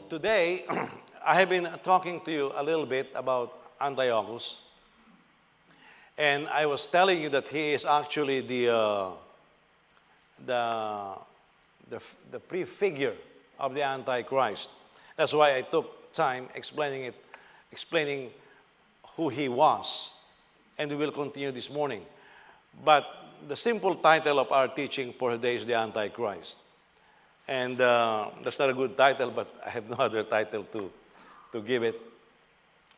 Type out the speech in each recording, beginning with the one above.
today, I have been talking to you a little bit about Antiochus, and I was telling you that he is actually the, the prefigure of the Antichrist. That's why I took time explaining who he was, and we will continue this morning. But the simple title of our teaching for today is the Antichrist. And that's not a good title, but I have no other title to give it.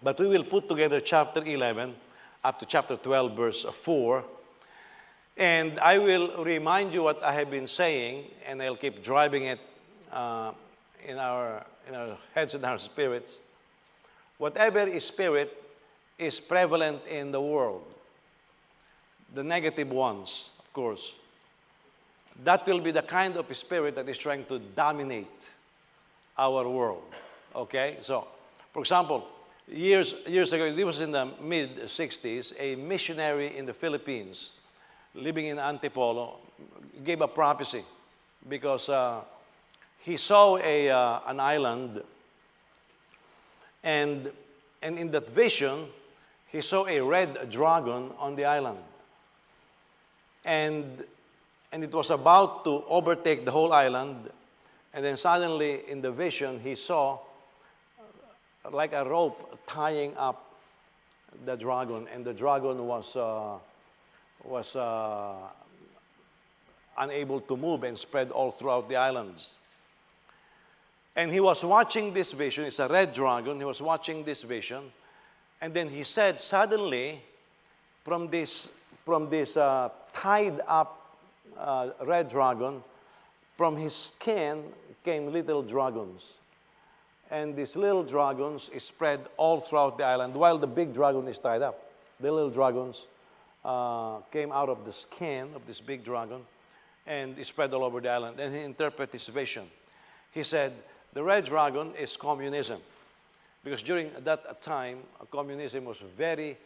But we will put together chapter 11 up to chapter 12, verse 4. And I will remind you what I have been saying, and I'll keep driving it in our heads and our spirits. Whatever is spirit is prevalent in the world. The negative ones, of course. That will be the kind of spirit that is trying to dominate our world. Okay? So, for example, years ago, it was in the mid-60s, a missionary in the Philippines, living in Antipolo, gave a prophecy because he saw an island, and in that vision, he saw a red dragon on the island. And it was about to overtake the whole island. And then suddenly, in the vision, he saw like a rope tying up the dragon. And the dragon was unable to move and spread all throughout the islands. And he was watching this vision. It's a red dragon. He was watching this vision. And then he said, suddenly, from this tied up red dragon, from his skin came little dragons. And these little dragons is spread all throughout the island while the big dragon is tied up. The little dragons came out of the skin of this big dragon and is spread all over the island. And he interpreted this vision. He said, the red dragon is communism. Because during that time, communism was very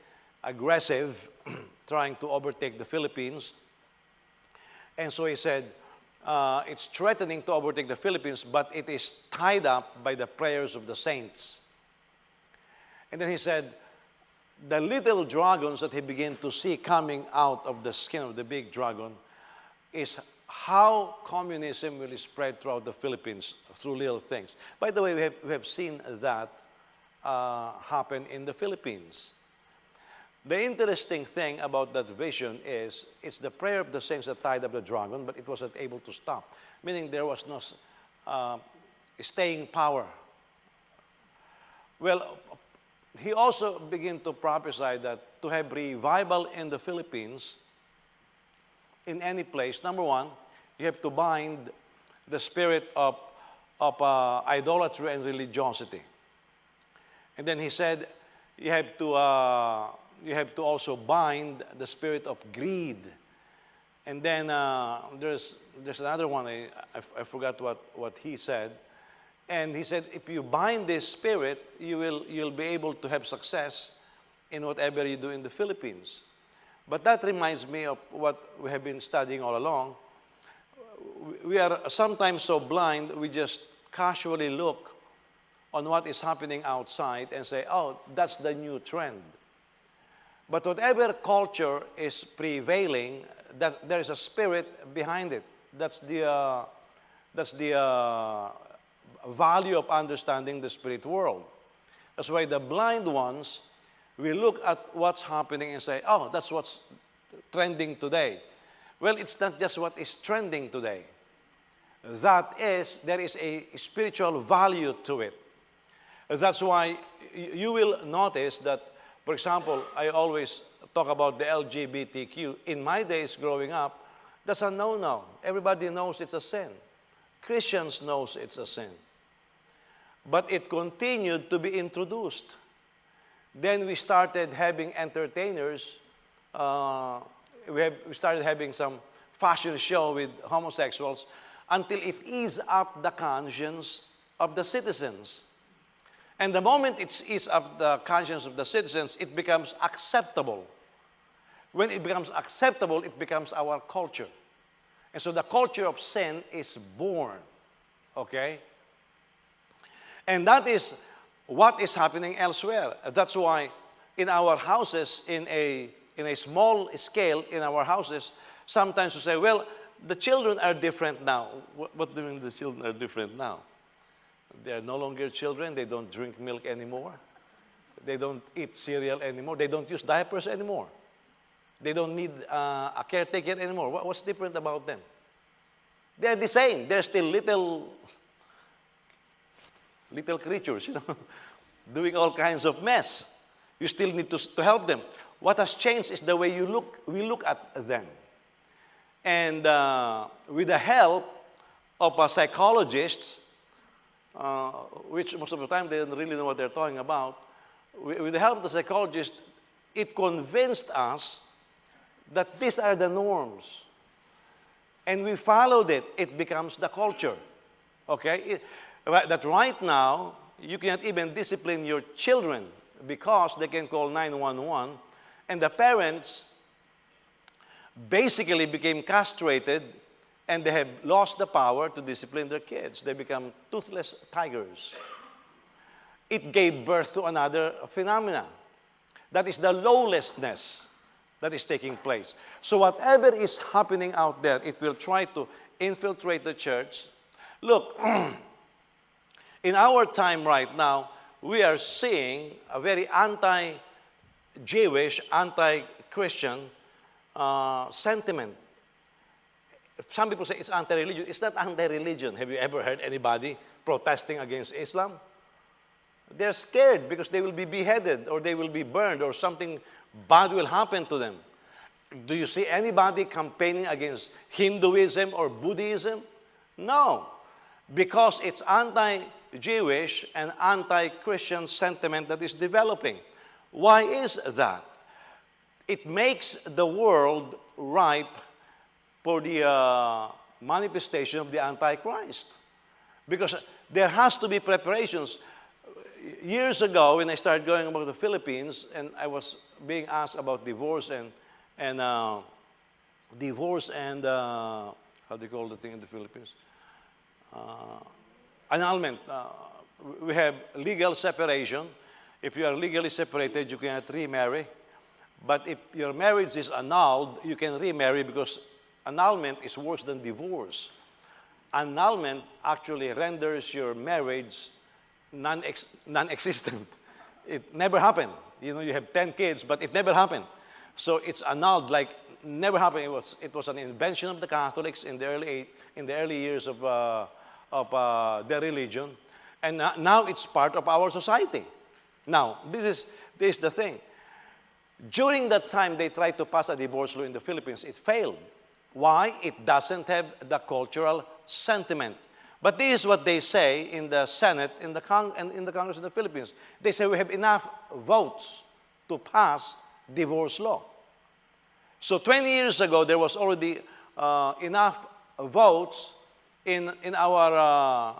aggressive, trying to overtake the Philippines. And so he said, it's threatening to overtake the Philippines, but it is tied up by the prayers of the saints. And then he said, the little dragons that he began to see coming out of the skin of the big dragon is how communism will spread throughout the Philippines through little things. By the way, we have seen that happen in the Philippines. The interesting thing about that vision is it's the prayer of the saints that tied up the dragon, but it wasn't able to stop, meaning there was no staying power. Well, he also began to prophesy that to have revival in the Philippines, in any place, number one, you have to bind the spirit of idolatry and religiosity. And then he said, you have to also bind the spirit of greed. And then there's another one, I forgot what he said. And he said, if you bind this spirit, you'll be able to have success in whatever you do in the Philippines. But that reminds me of what we have been studying all along. We are sometimes so blind, we just casually look on what is happening outside and say, oh, that's the new trend. But whatever culture is prevailing, that there is a spirit behind it. That's the value of understanding the spirit world. That's why the blind ones will look at what's happening and say, oh, that's what's trending today. Well, it's not just what is trending today. There is a spiritual value to it. That's why you will notice that, for example, I always talk about the LGBTQ. In my days growing up, that's a no-no. Everybody knows it's a sin. Christians knows it's a sin. But it continued to be introduced. Then we started having entertainers. We started having some fashion show with homosexuals until it eased up the conscience of the citizens. And the moment it eases up the conscience of the citizens, it becomes acceptable. When it becomes acceptable, it becomes our culture. And so the culture of sin is born. Okay? And that is what is happening elsewhere. That's why in our houses, in a small scale in our houses, sometimes we say, well, the children are different now. What do you mean the children are different now? They are no longer children. They don't drink milk anymore. They don't eat cereal anymore. They don't use diapers anymore. They don't need a caretaker anymore. What's different about them? They're the same. They're still little creatures, doing all kinds of mess. You still need to help them. What has changed is the way we look at them. And with the help of psychologists, which most of the time they don't really know what they're talking about, with the help of the psychologists, it convinced us that these are the norms. And we followed it. It becomes the culture. Okay? That right now, you cannot even discipline your children because they can call 911, and the parents basically became castrated, and they have lost the power to discipline their kids. They become toothless tigers. It gave birth to another phenomena. That is the lawlessness that is taking place. So whatever is happening out there, it will try to infiltrate the church. Look, in our time right now, we are seeing a very anti-Jewish, anti-Christian sentiment. Some people say it's anti-religion. It's not anti-religion. Have you ever heard anybody protesting against Islam? They're scared because they will be beheaded or they will be burned or something bad will happen to them. Do you see anybody campaigning against Hinduism or Buddhism? No, because it's anti-Jewish and anti-Christian sentiment that is developing. Why is that? It makes the world ripe for the manifestation of the Antichrist. Because there has to be preparations. Years ago, when I started going about the Philippines, and I was being asked about divorce and how do you call the thing in the Philippines? Annulment. We have legal separation. If you are legally separated, you cannot remarry. But if your marriage is annulled, you can remarry because annulment is worse than divorce. Annulment actually renders your marriage non-existent. It never happened. You have 10 kids, but it never happened. So it's annulled, like never happened. It was an invention of the Catholics in the early years of their religion, and now it's part of our society. Now, this is the thing. During that time, they tried to pass a divorce law in the Philippines. It failed. Why? It doesn't have the cultural sentiment. But this is what they say in the Senate, in the Congress of the Philippines. They say we have enough votes to pass divorce law. So 20 years ago, there was already enough votes in the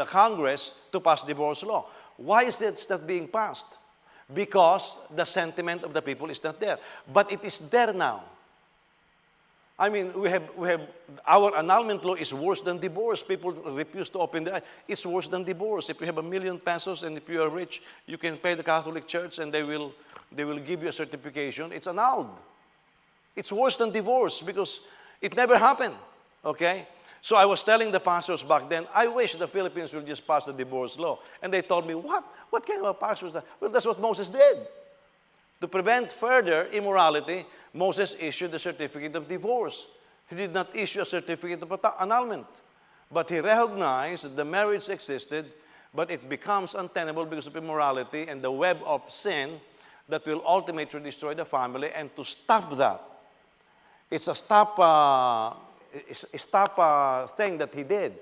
Congress to pass divorce law. Why is that not being passed? Because the sentiment of the people is not there. But it is there now. I mean, we have our annulment law is worse than divorce. People refuse to open their eyes. It's worse than divorce. If you have ₦1,000,000 and if you are rich, you can pay the Catholic Church and they will give you a certification. It's annulled. It's worse than divorce because it never happened. Okay? So I was telling the pastors back then, I wish the Philippines will just pass the divorce law. And they told me, what? What kind of a pastor is that? Well, that's what Moses did. To prevent further immorality, Moses issued the certificate of divorce. He did not issue a certificate of annulment. But he recognized that the marriage existed, but it becomes untenable because of immorality and the web of sin that will ultimately destroy the family. And to stop that, it's a stop thing that he did.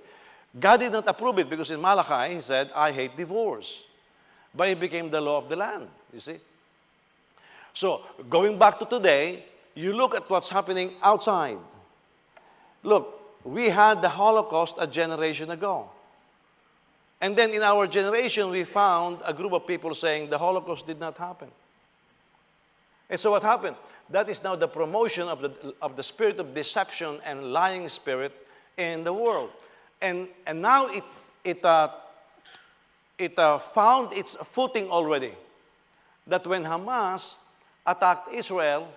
God did not approve it because in Malachi, he said, I hate divorce. But it became the law of the land, you see. So, going back to today, you look at what's happening outside. Look, we had the Holocaust a generation ago. And then in our generation, we found a group of people saying the Holocaust did not happen. And so what happened? That is now the promotion of the spirit of deception and lying spirit in the world. And now it found its footing already. That when Hamas attacked Israel,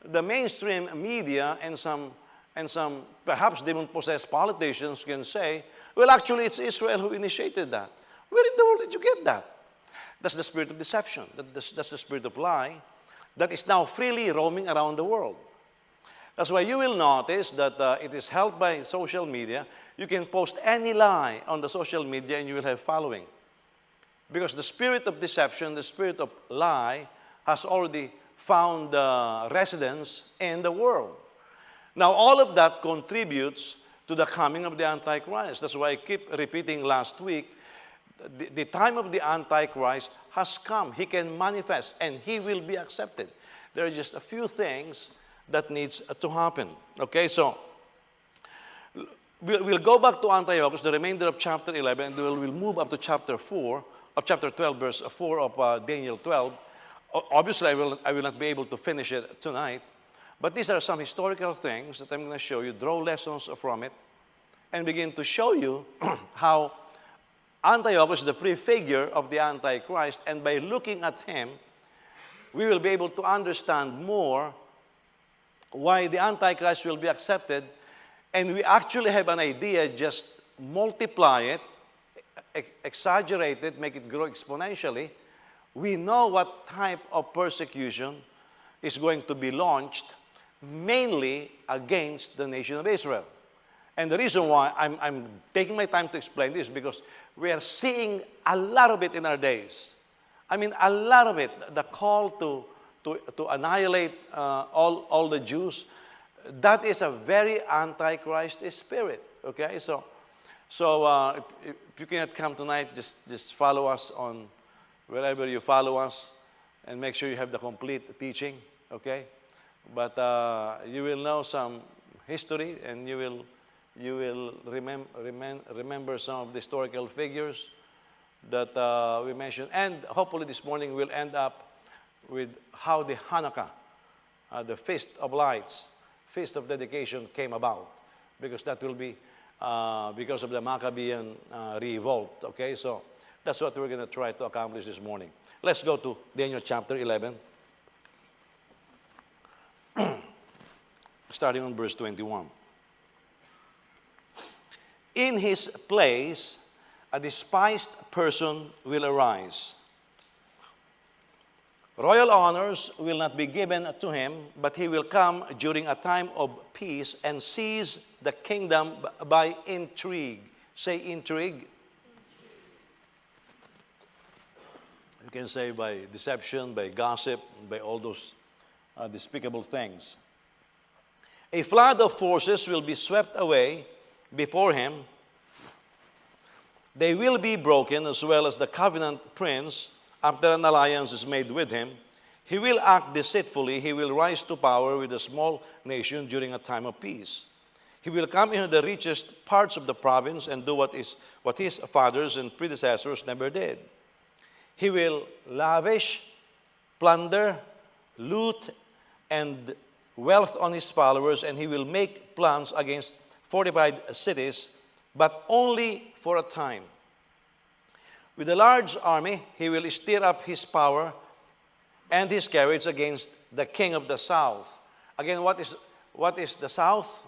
the mainstream media and some perhaps demon-possessed politicians can say, well, actually, it's Israel who initiated that. Where in the world did you get that? That's the spirit of deception. That's the spirit of lie that is now freely roaming around the world. That's why you will notice that it is helped by social media. You can post any lie on the social media and you will have following. Because the spirit of deception, the spirit of lie, has already found residence in the world. Now, all of that contributes to the coming of the Antichrist. That's why I keep repeating last week, the time of the Antichrist has come. He can manifest and he will be accepted. There are just a few things that needs to happen. Okay, so we'll go back to Antiochus, the remainder of chapter 11, and we'll move up to chapter 4, of chapter 12, verse 4 of Daniel 12. Obviously, I will not be able to finish it tonight, but these are some historical things that I'm going to show you, draw lessons from it, and begin to show you how Antiochus is the prefigure of the Antichrist, and by looking at him, we will be able to understand more why the Antichrist will be accepted, and we actually have an idea, just multiply it, exaggerate it, make it grow exponentially. We know what type of persecution is going to be launched, mainly against the nation of Israel. And the reason why I'm taking my time to explain this, because we are seeing a lot of it in our days. I mean, a lot of it. The call to annihilate all the Jews, that is a very Antichrist spirit. Okay, so if you cannot come tonight, just follow us on wherever you follow us, and make sure you have the complete teaching. Okay, but you will know some history, and you will remember some of the historical figures that we mentioned, and hopefully this morning we'll end up with how the Hanukkah, the Feast of Lights, Feast of Dedication came about, because that will be because of the Maccabean revolt. Okay, so that's what we're going to try to accomplish this morning. Let's go to Daniel chapter 11, starting on verse 21. In his place, a despised person will arise. Royal honors will not be given to him, but he will come during a time of peace and seize the kingdom by intrigue. Say intrigue. You can say by deception, by gossip, by all those despicable things. A flood of forces will be swept away before him. They will be broken, as well as the covenant prince, after an alliance is made with him. He will act deceitfully. He will rise to power with a small nation during a time of peace. He will come into the richest parts of the province and do what his fathers and predecessors never did. He will lavish, plunder, loot, and wealth on his followers, and he will make plans against fortified cities, but only for a time. With a large army, he will stir up his power and his courage against the king of the south. Again, what is the south?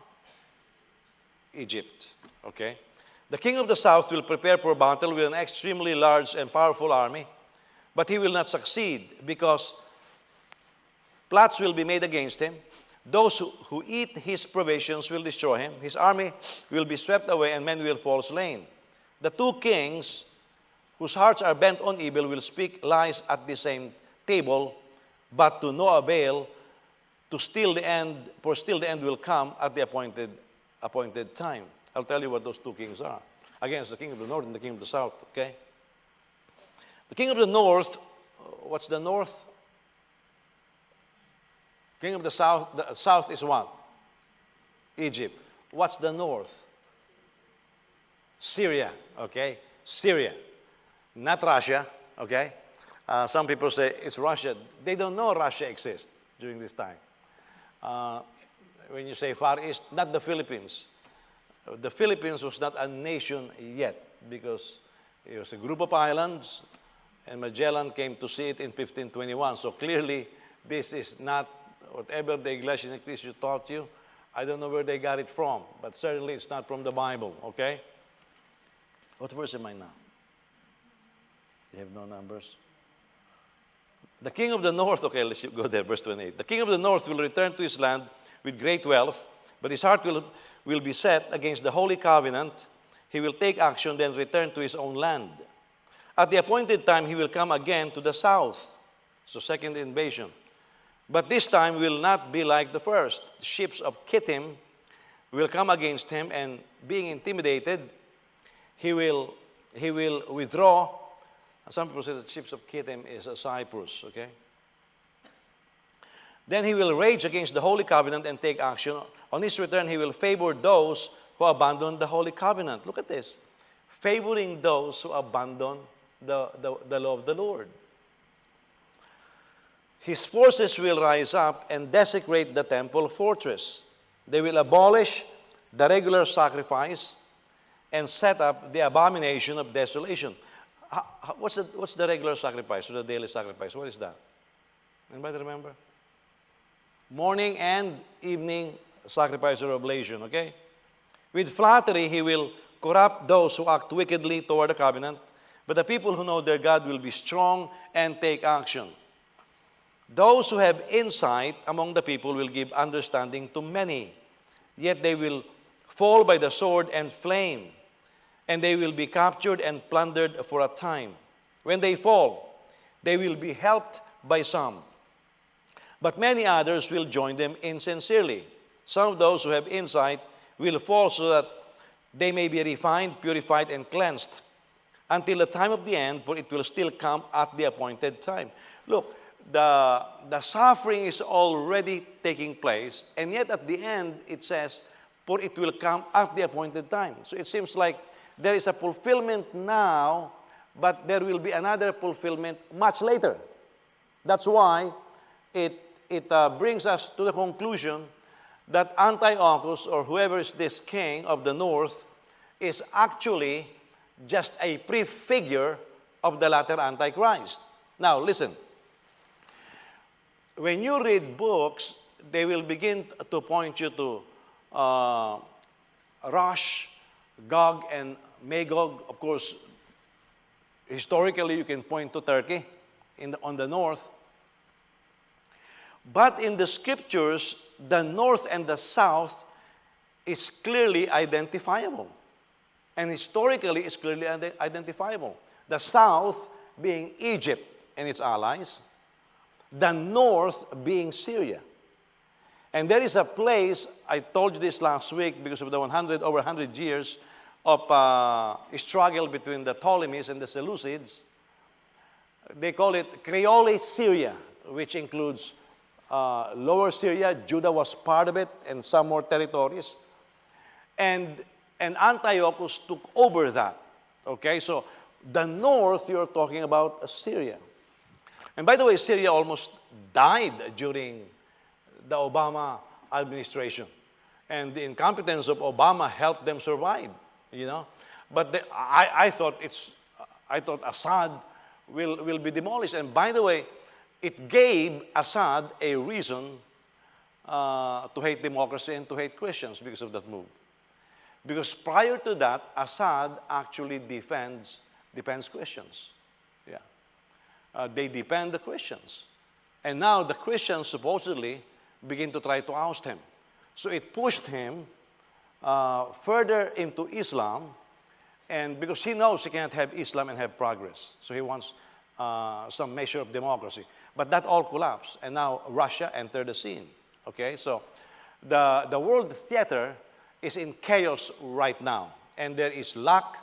Egypt. Okay? The king of the south will prepare for battle with an extremely large and powerful army, but he will not succeed, because plots will be made against him. Those who eat his provisions will destroy him. His army will be swept away, and men will fall slain. The two kings whose hearts are bent on evil will speak lies at the same table, but to no avail, for still the end will come at the appointed time. I'll tell you what those two kings are. Again, it's the king of the north and the king of the south, okay? The king of the north, what's the north? King of the south is what? Egypt. What's the north? Syria, okay? Syria. Not Russia, okay? Some people say it's Russia. They don't know Russia exists during this time. When you say Far East, not the Philippines. The Philippines was not a nation yet, because It was a group of islands, and Magellan came to see it in 1521. So clearly, this is not whatever the Iglesia Ni Cristo taught you. I don't know where they got it from, but certainly it's not from the Bible, okay? What verse am I now? You have no numbers? The king of the north, okay, let's go there, verse 28. The king of the north will return to his land with great wealth, but his heart will be set against the holy covenant. He will take action, then return to his own land. At the appointed time, he will come again to the south. So second invasion. But this time will not be like the first. The ships of Kittim will come against him, and being intimidated, he will withdraw. Some people say the ships of Kittim is Cyprus, okay? Then he will rage against the Holy Covenant and take action. On his return, he will favor those who abandon the Holy Covenant. Look at this. Favoring those who abandon the law of the Lord. His forces will rise up and desecrate the temple fortress. They will abolish the regular sacrifice and set up the abomination of desolation. What's the regular sacrifice or the daily sacrifice? What is that? Anybody remember? Morning and evening sacrifice or oblation, okay? With flattery, he will corrupt those who act wickedly toward the covenant, but the people who know their God will be strong and take action. Those who have insight among the people will give understanding to many, yet they will fall by the sword and flame, and they will be captured and plundered for a time. When they fall, they will be helped by some, but many others will join them insincerely. Some of those who have insight will fall so that they may be refined, purified, and cleansed until the time of the end, for it will still come at the appointed time. Look, the suffering is already taking place, and yet at the end it says, for it will come at the appointed time. So it seems like there is a fulfillment now, but there will be another fulfillment much later. That's why it brings us to the conclusion that Antiochus, or whoever is this king of the north, is actually just a prefigure of the latter Antichrist. Now, listen. When you read books, they will begin to point you to Rosh, Gog, and Magog. Of course, historically, you can point to Turkey on the north. But in the scriptures, the north and the south is clearly identifiable. And historically, it's clearly identifiable. The south being Egypt and its allies, the north being Syria. And there is a place, I told you this last week, because of the over 100 years of struggle between the Ptolemies and the Seleucids. They call it Creole Syria, which includes Lower Syria. Judah was part of it, and some more territories. And Antiochus took over that. Okay, so the north, you're talking about Syria. And by the way, Syria almost died during the Obama administration. And the incompetence of Obama helped them survive, you know. But I thought Assad will be demolished. And by the way, it gave Assad a reason to hate democracy and to hate Christians because of that move. Because prior to that, Assad actually defends Christians. Yeah, they defend the Christians. And now the Christians supposedly begin to try to oust him. So it pushed him further into Islam, and because he knows he can't have Islam and have progress. So he wants some measure of democracy. But that all collapsed, and now Russia entered the scene. Okay, so the world theater is in chaos right now, and there is lack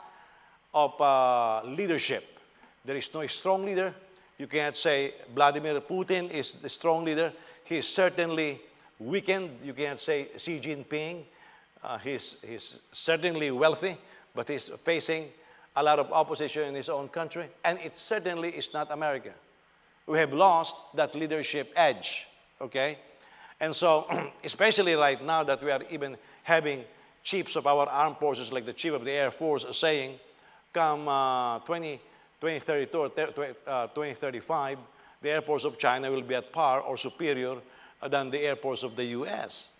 of leadership. There is no strong leader. You can't say Vladimir Putin is the strong leader. He is certainly weakened. You can't say Xi Jinping. He's certainly wealthy, but he's facing a lot of opposition in his own country. And it certainly is not America. We have lost that leadership edge, okay? And so, especially right now that we are even having chiefs of our armed forces, like the chief of the Air Force, saying come 2032 or 2035, the airports of China will be at par or superior than the airports of the U.S.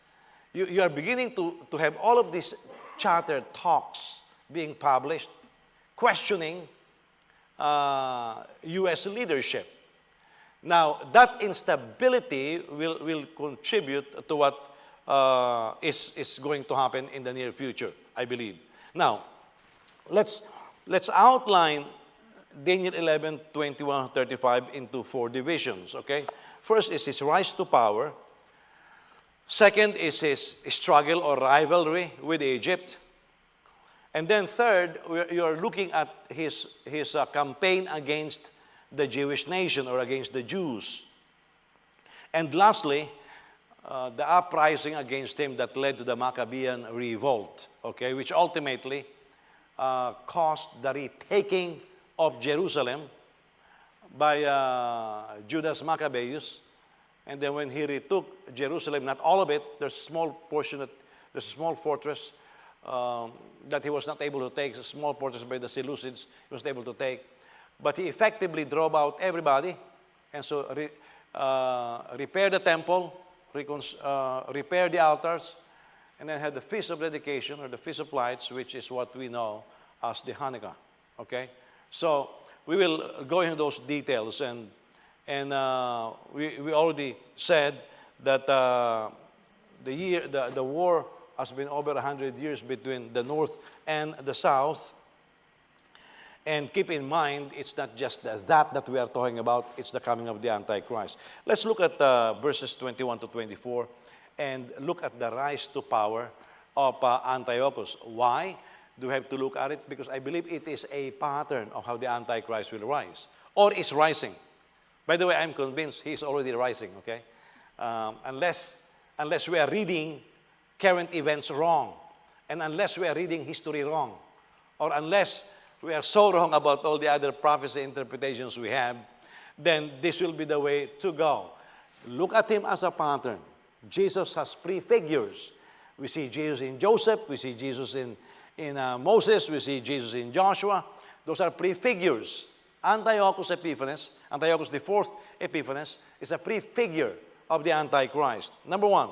You are beginning to have all of these chartered talks being published, questioning U.S. leadership. Now, that instability will contribute to what is going to happen in the near future, I believe. Now, let's outline Daniel 11:21-35 into 4 divisions, okay? First is his rise to power. Second is his struggle or rivalry with Egypt. And then third, you're looking at his campaign against the Jewish nation or against the Jews. And lastly, the uprising against him that led to the Maccabean revolt, okay, which ultimately caused the retaking of Jerusalem by Judas Maccabeus. And then when he retook Jerusalem, not all of it, there's a small portion, there's a small fortress that he was not able to take, a small fortress by the Seleucids he was able to take. But he effectively drove out everybody, and so repaired the temple, repaired the altars, and then had the Feast of Dedication or the Feast of Lights, which is what we know as the Hanukkah. Okay? So we will go into those details, and we already said that the war has been over 100 years between the North and the South. And keep in mind, it's not just that we are talking about, it's the coming of the Antichrist. Let's look at verses 21-24 and look at the rise to power of Antiochus. Why do we have to look at it? Because I believe it is a pattern of how the Antichrist will rise, or is rising. By the way, I'm convinced he's already rising, okay? Unless we are reading current events wrong, and unless we are reading history wrong, or unless we are so wrong about all the other prophecy interpretations we have, then this will be the way to go. Look at him as a pattern. Jesus has prefigures. We see Jesus in Joseph, we see Jesus in Moses, we see Jesus in Joshua. Those are prefigures. Antiochus Epiphanes, Antiochus the fourth Epiphanes, is a prefigure of the Antichrist. Number one,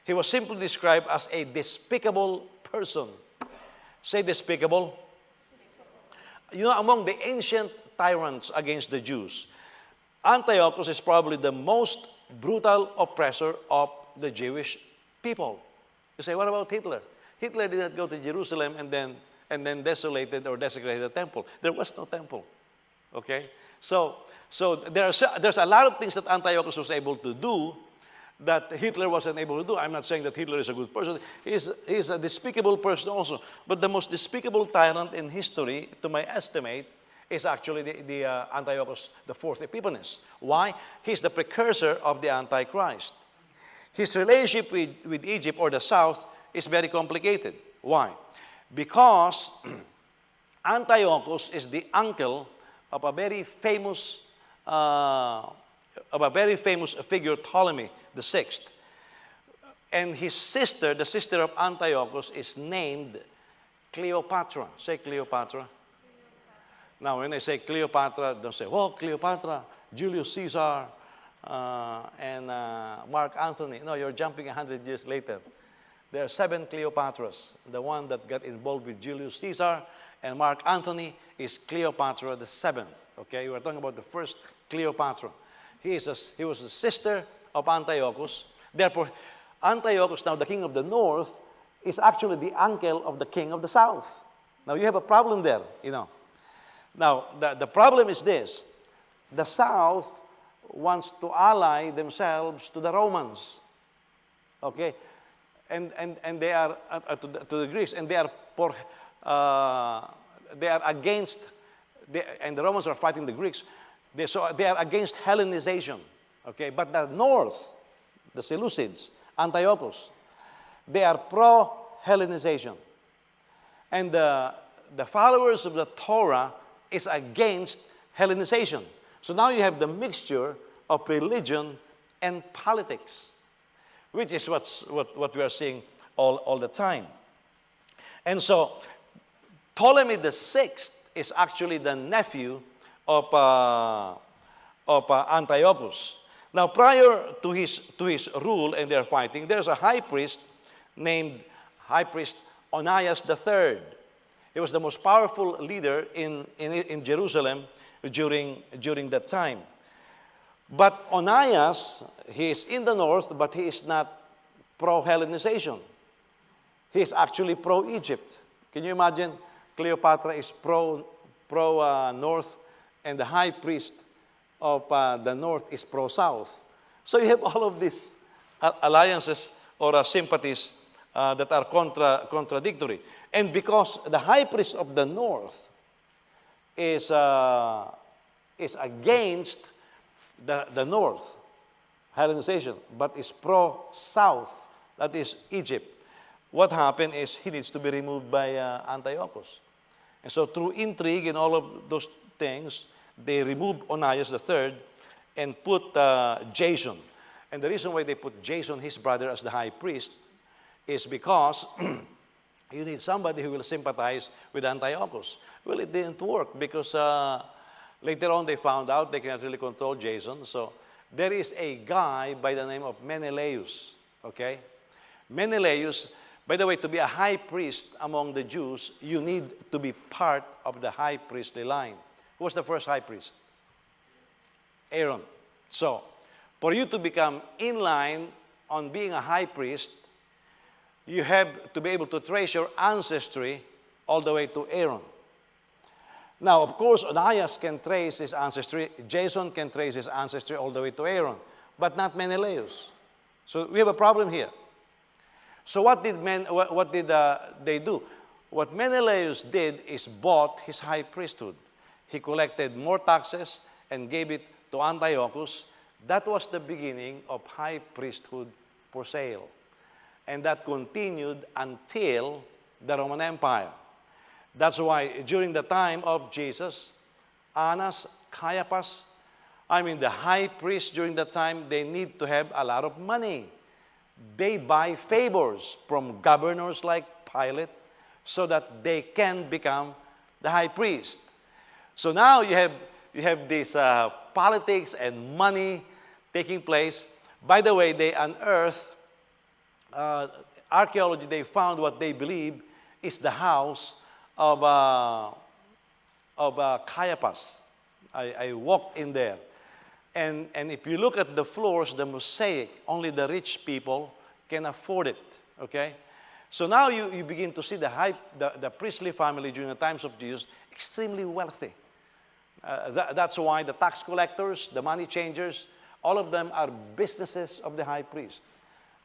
he was simply described as a despicable person. Say despicable. You know, among the ancient tyrants against the Jews, Antiochus is probably the most brutal oppressor of the Jewish people. You say, what about Hitler? Hitler did not go to Jerusalem and then desolated or desecrated the temple. There was no temple. Okay? So there's a lot of things that Antiochus was able to do that Hitler wasn't able to do. I'm not saying that Hitler is a good person. He's a despicable person also. But the most despicable tyrant in history, to my estimate, is actually the Antiochus, the fourth Epiphanes. Why? He's the precursor of the Antichrist. His relationship with Egypt or the South is very complicated. Why? Because Antiochus is the uncle of a very famous figure, Ptolemy the Sixth. And his sister, the sister of Antiochus, is named Cleopatra. Say Cleopatra. Now, when I say Cleopatra, don't say, oh, Cleopatra, Julius Caesar, and Mark Antony. No, you're jumping 100 years later. There are 7 Cleopatras. The one that got involved with Julius Caesar and Mark Antony is Cleopatra the 7th. Okay, we're talking about the first Cleopatra. He was the sister of Antiochus. Therefore, Antiochus, now the king of the north, is actually the uncle of the king of the south. Now, you have a problem there, you know. Now, the problem is this. The south wants to ally themselves to the Romans. Okay? And they are, to the Greeks, and they are against, and the Romans are fighting the Greeks. So they are against Hellenization. Okay? But the north, the Seleucids, Antiochus, they are pro-Hellenization. And the followers of the Torah is against Hellenization. So now you have the mixture of religion and politics, which is what we are seeing all the time. And so Ptolemy the Sixth is actually the nephew of Antiochus. Now, prior to his rule and their fighting, there's a high priest named High Priest Onias III. He was the most powerful leader in Jerusalem during that time. But Onias, he is in the north, but he is not pro-Hellenization. He is actually pro-Egypt. Can you imagine? Cleopatra is pro-north, and the high priest of the north is pro-south. So you have all of these alliances or sympathies that are contradictory. And because the high priest of the north is against the north, Hellenization, but is pro-south, that is Egypt, what happened is he needs to be removed by Antiochus. And so through intrigue and all of those things, they removed Onias III and put Jason. And the reason why they put Jason, his brother, as the high priest is because you need somebody who will sympathize with Antiochus. Well, it didn't work because later on they found out they cannot really control Jason. So there is a guy by the name of Menelaus. Okay? Menelaus, by the way, to be a high priest among the Jews, you need to be part of the high priestly line. Who was the first high priest? Aaron. So, for you to become in line on being a high priest, you have to be able to trace your ancestry all the way to Aaron. Now, of course, Onias can trace his ancestry. Jason can trace his ancestry all the way to Aaron, but not Menelaus. So we have a problem here. So what did they do? What Menelaus did is bought his high priesthood. He collected more taxes and gave it to Antiochus. That was the beginning of high priesthood for sale. And that continued until the Roman Empire. That's why during the time of Jesus, Annas, Caiaphas, the high priests during that time, they need to have a lot of money. They buy favors from governors like Pilate so that they can become the high priest. So now you have this politics and money taking place. By the way, they unearthed, archaeology, they found what they believe is the house of Caiaphas. I walked in there. And if you look at the floors, the mosaic, only the rich people can afford it, okay? So now you begin to see the priestly family during the times of Jesus extremely wealthy. That's why the tax collectors, the money changers, all of them are businesses of the high priest.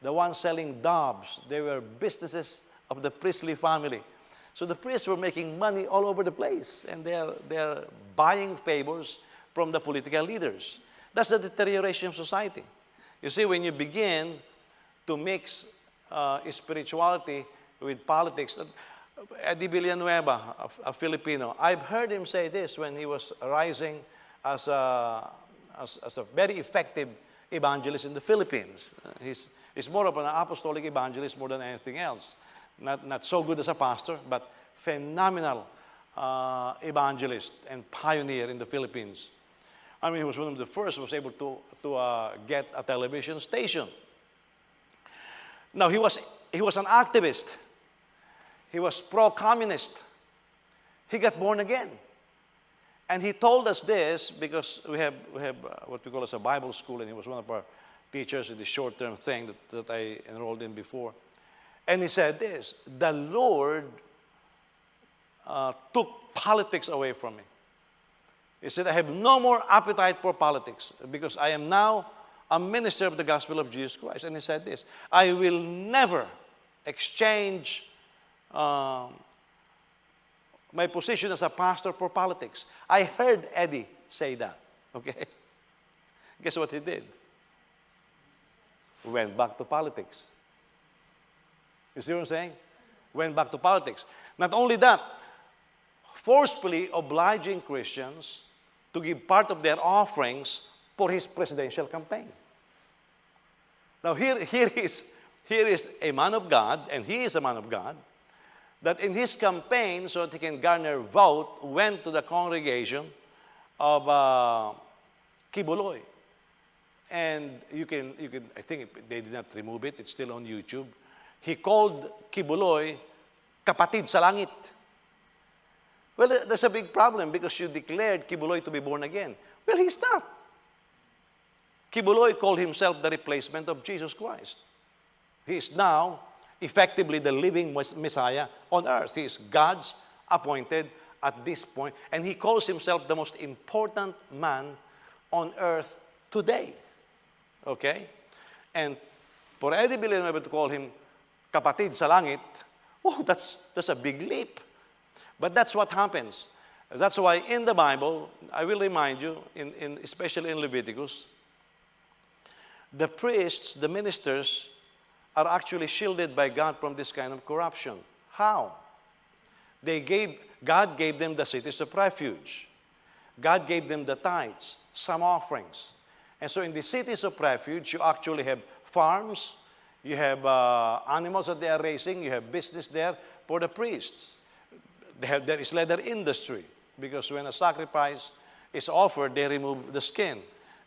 The ones selling doves, they were businesses of the priestly family. So the priests were making money all over the place, and they're buying favors from the political leaders. That's the deterioration of society. You see, when you begin to mix spirituality with politics, Eddie Villanueva, a Filipino, I've heard him say this when he was rising as a very effective evangelist in the Philippines. He's more of an apostolic evangelist more than anything else. Not so good as a pastor, but phenomenal evangelist and pioneer in the Philippines. He was one of the first who was able to get a television station. Now, he was an activist. He was pro-communist. He got born again. And he told us this because we have what we call as a Bible school, and he was one of our teachers in the short-term thing that I enrolled in before. And he said this: the Lord took politics away from me. He said, I have no more appetite for politics because I am now a minister of the gospel of Jesus Christ. And he said this: I will never exchange my position as a pastor for politics. I heard Eddie say that, okay? Guess what he did? Went back to politics. You see what I'm saying? Went back to politics. Not only that, forcefully obliging Christians to give part of their offerings for his presidential campaign. Now here is a man of God, and he is a man of God, that in his campaign, so that he can garner vote, went to the congregation of Kibuloy. And I think they did not remove it, it's still on YouTube. He called Kibuloy kapatid sa langit. Well, there's a big problem because you declared Kibuloy to be born again. Well, he's not. Kibuloy called himself the replacement of Jesus Christ. He is now effectively the living Messiah on earth. He is God's appointed at this point, and he calls himself the most important man on earth today. Okay? And for Eddie Villanueva to call him kapatid sa langit, oh, that's a big leap. But that's what happens. That's why in the Bible, I will remind you, especially in Leviticus, the priests, the ministers, are actually shielded by God from this kind of corruption. How? God gave them the cities of refuge. God gave them the tithes, some offerings. And so in the cities of refuge, you actually have farms, you have animals that they are raising, you have business there for the priests. There is leather industry, because when a sacrifice is offered, they remove the skin.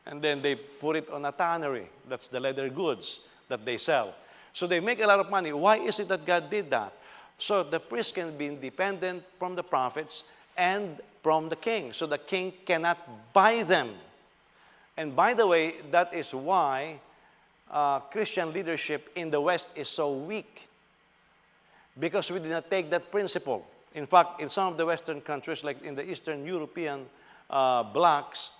And then they put it on a tannery. That's the leather goods that they sell. So they make a lot of money. Why is it that God did that? So the priest can be independent from the prophets and from the king. So the king cannot buy them. And by the way, that is why Christian leadership in the West is so weak. Because we did not take that principle. In fact, in some of the Western countries, like in the Eastern European blocks,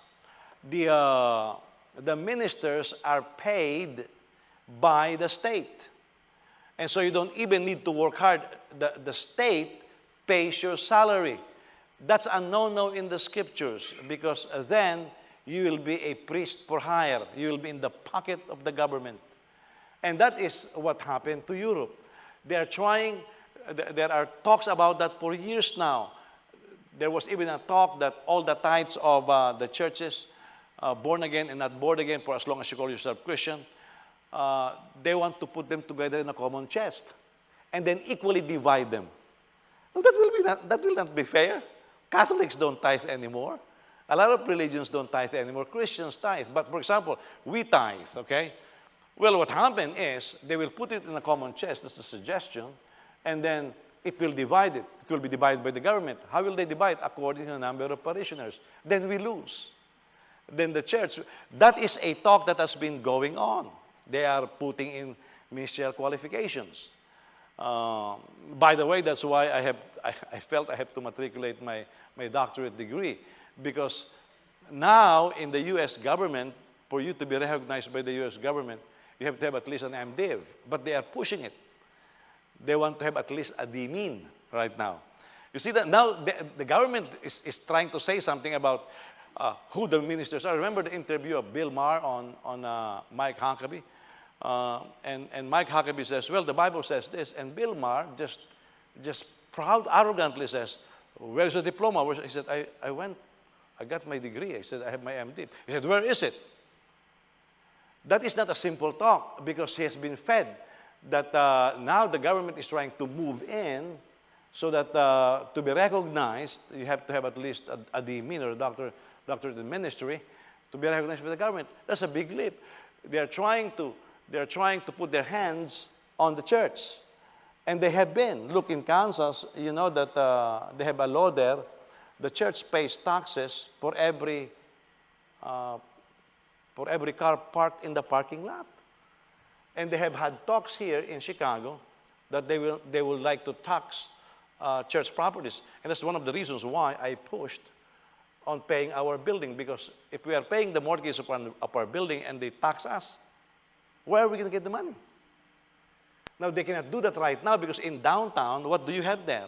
the ministers are paid by the state. And so you don't even need to work hard. The state pays your salary. That's a no-no in the scriptures, because then you will be a priest for hire. You will be in the pocket of the government. And that is what happened to Europe. They are trying, there are talks about that for years now. There was even a talk that all the tithes of the churches, born again and not born again, for as long as you call yourself Christian, they want to put them together in a common chest and then equally divide them. Well, that will not be fair. Catholics don't tithe anymore. A lot of religions don't tithe anymore. Christians tithe. But for example, we tithe, okay? Well, what happened is they will put it in a common chest, that's a suggestion, and then it will divide it. It will be divided by the government. How will they divide? According to the number of parishioners. Then we lose. Then the church, that is a talk that has been going on. They are putting in ministerial qualifications. By the way, that's why I felt I have to matriculate my doctorate degree, because now in the U.S. government, for you to be recognized by the U.S. government, you have to have at least an MDiv, but they are pushing it. They want to have at least a DMin right now. You see that now the government is trying to say something about who the ministers are. Remember the interview of Bill Maher on Mike Huckabee? And Mike Huckabee says, well, the Bible says this. And Bill Maher just proud, arrogantly says, where's the diploma? He said, I got my degree. I said, I have my MD. He said, where is it? That is not a simple talk, because he has been fed that now the government is trying to move in so that to be recognized, you have to have at least a DMin or a doctorate in ministry to be recognized by the government. That's a big leap. They are trying to put their hands on the church. And they have been. Look, in Kansas, you know that they have a law there. The church pays taxes for every car parked in the parking lot. And they have had talks here in Chicago that they would like to tax church properties. And that's one of the reasons why I pushed on paying our building, because if we are paying the mortgage of our building and they tax us, where are we going to get the money? Now, they cannot do that right now, because in downtown, what do you have there?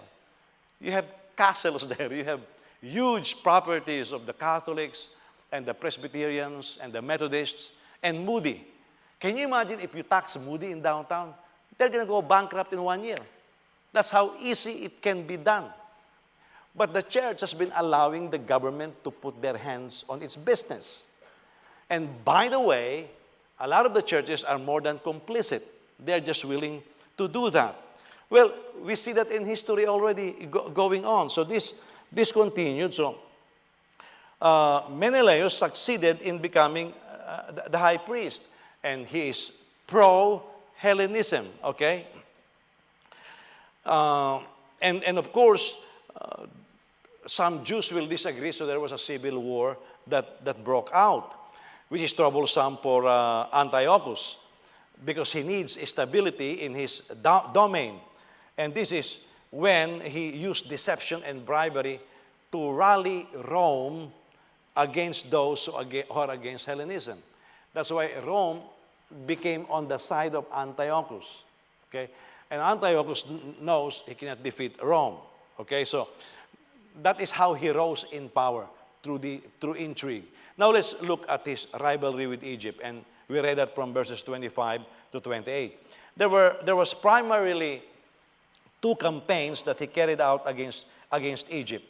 You have castles there. You have huge properties of the Catholics and the Presbyterians and the Methodists and Moody. Can you imagine if you tax Moody in downtown? They're going to go bankrupt in 1 year. That's how easy it can be done. But the church has been allowing the government to put their hands on its business. And by the way, a lot of the churches are more than complicit. They're just willing to do that. Well, we see that in history already going on. So this continued. So Menelaus succeeded in becoming the high priest. And he is pro-Hellenism, okay? And of course, some Jews will disagree, so there was a civil war that broke out, which is troublesome for Antiochus, because he needs stability in his domain. And this is when he used deception and bribery to rally Rome against those who are against Hellenism. That's why Rome became on the side of Antiochus. Okay? And Antiochus knows he cannot defeat Rome. Okay? So that is how he rose in power, through intrigue. Now let's look at his rivalry with Egypt. And we read that from verses 25 to 28. There was primarily two campaigns that he carried out against Egypt.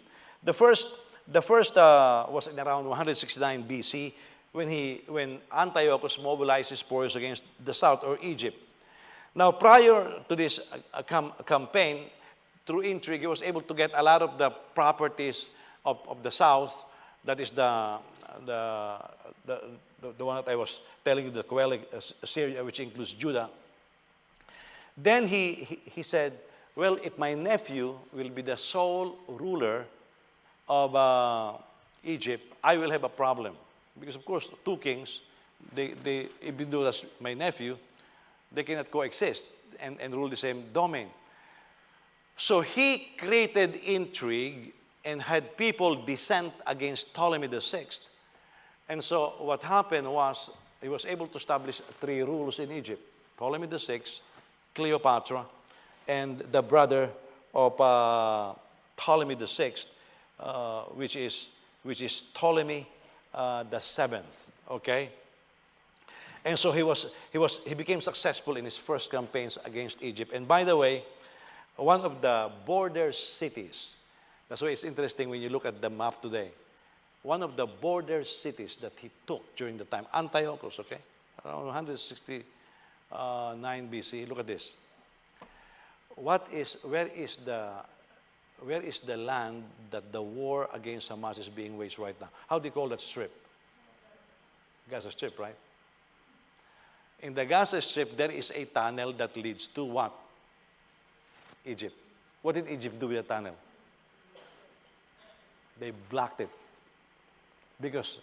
The first was in around 169 BC when Antiochus mobilized his forces against the south, or Egypt. Now, prior to this campaign, through intrigue, he was able to get a lot of the properties of the south. That is the one that I was telling you, the Coelic Syria, which includes Judah. Then he said, well, if my nephew will be the sole ruler of Egypt, I will have a problem. Because, of course, two kings, even though that's my nephew, they cannot coexist and rule the same domain. So he created intrigue and had people dissent against Ptolemy VI. And so what happened was he was able to establish three rules in Egypt: Ptolemy VI, Cleopatra, and the brother of Ptolemy VI, which is Ptolemy the seventh. Okay, and so he became successful in his first campaigns against Egypt. And by the way, one of the border cities. That's why it's interesting when you look at the map today. One of the border cities that he took during the time, Antiochus, okay, around 169 BC. Look at this. Where is the land that the war against Hamas is being waged right now? How do you call that strip? Gaza Strip, right? In the Gaza Strip, there is a tunnel that leads to what? Egypt. What did Egypt do with the tunnel? They blocked it because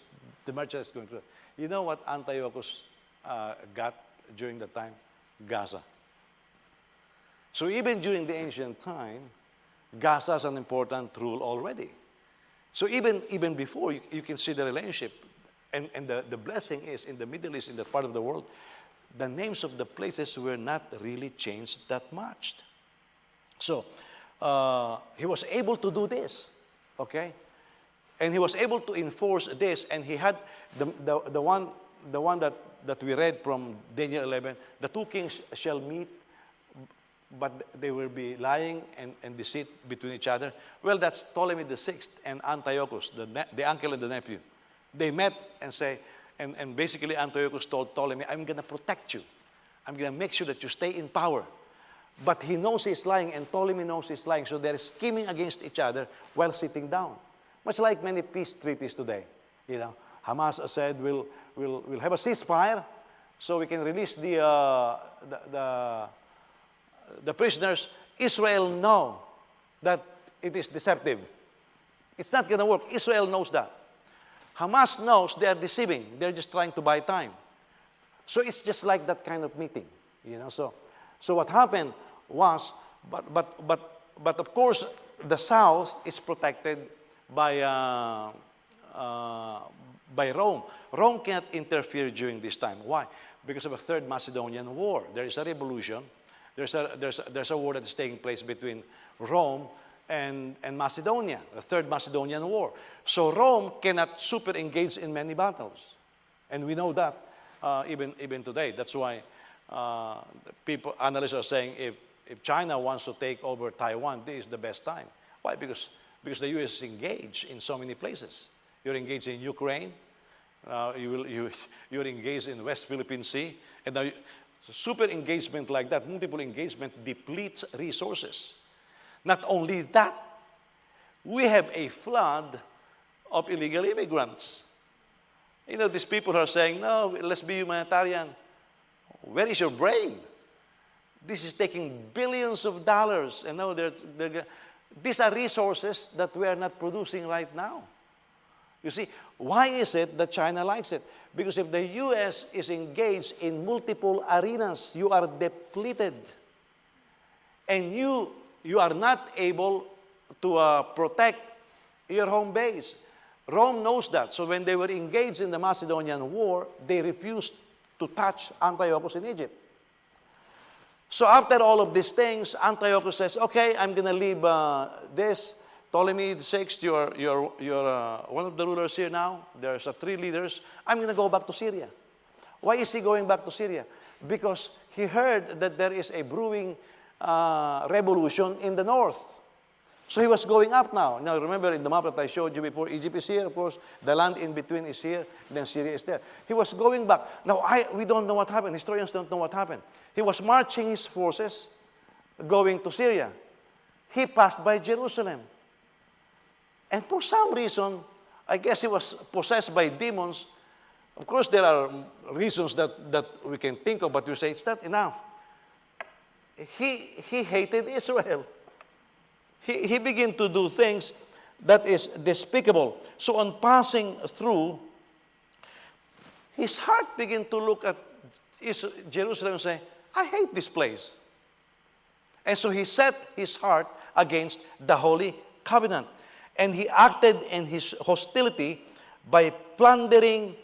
the merchant is going through. You know what Antiochus got during the time? Gaza. So even during the ancient time, Gaza is an important rule already. So even before, you can see the relationship. And the blessing is, in the Middle East, in that part of the world, the names of the places were not really changed that much. So he was able to do this, okay? And he was able to enforce this, and he had the one that we read from Daniel 11, the two kings shall meet, but they will be lying and deceit between each other. Well, that's Ptolemy VI and Antiochus, the uncle and the nephew. They met and basically Antiochus told Ptolemy, I'm going to protect you. I'm going to make sure that you stay in power. But he knows he's lying, and Ptolemy knows he's lying, so they're scheming against each other while sitting down. Much like many peace treaties today. You know, Hamas said we'll have a ceasefire so we can release the prisoners. Israel knows that it is deceptive. It's not going to work. Israel knows that. Hamas knows they are deceiving. They're just trying to buy time. So it's just like that kind of meeting. You know, so what happened was, but of course, the South is protected by Rome. Rome cannot interfere during this time. Why? Because of a Third Macedonian War. There is a revolution. There's a war that is taking place between Rome and Macedonia, the Third Macedonian War. So Rome cannot super engage in many battles. And we know that even today. That's why analysts are saying if China wants to take over Taiwan, this is the best time. Why? Because the U.S. is engaged in so many places. You're engaged in Ukraine. You're engaged in West Philippine Sea. And now So super engagement like that, multiple engagement, depletes resources. Not only that, we have a flood of illegal immigrants. You know, these people are saying, no, let's be humanitarian. Where is your brain? This is taking billions of dollars, and now these are resources that we are not producing right now. You see, why is it that China likes it? Because if the U.S. is engaged in multiple arenas, you are depleted. And you are not able to protect your home base. Rome knows that. So when they were engaged in the Macedonian War, they refused to touch Antiochus in Egypt. So after all of these things, Antiochus says, okay, I'm going to leave this. Ptolemy VI, you're one of the rulers here now. There's 3 leaders. I'm going to go back to Syria. Why is he going back to Syria? Because he heard that there is a brewing revolution in the north. So he was going up now. Now remember in the map that I showed you before, Egypt is here, of course. The land in between is here, then Syria is there. He was going back. Now we don't know what happened. Historians don't know what happened. He was marching his forces going to Syria. He passed by Jerusalem. And for some reason, I guess he was possessed by demons. Of course, there are reasons that we can think of, but we say it's not enough. He hated Israel. He began to do things that is despicable. So on passing through, his heart began to look at Jerusalem and say, I hate this place. And so he set his heart against the Holy Covenant. And he acted in his hostility by plundering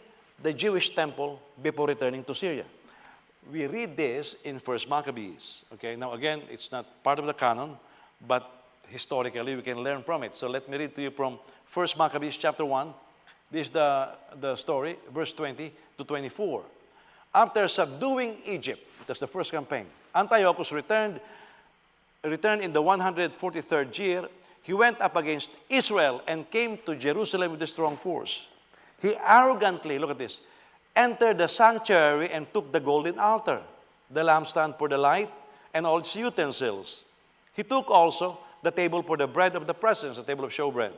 the Jewish temple before returning to Syria. We read this in 1 Maccabees. Okay, now again, it's not part of the canon, but historically we can learn from it. So let me read to you from 1 Maccabees chapter 1. This is the story, verse 20 to 24. After subduing Egypt, that's the first campaign, Antiochus returned in the 143rd year. He went up against Israel and came to Jerusalem with a strong force. He arrogantly, look at this, entered the sanctuary and took the golden altar, the lampstand for the light, and all its utensils. He took also the table for the bread of the presence, the table of showbread,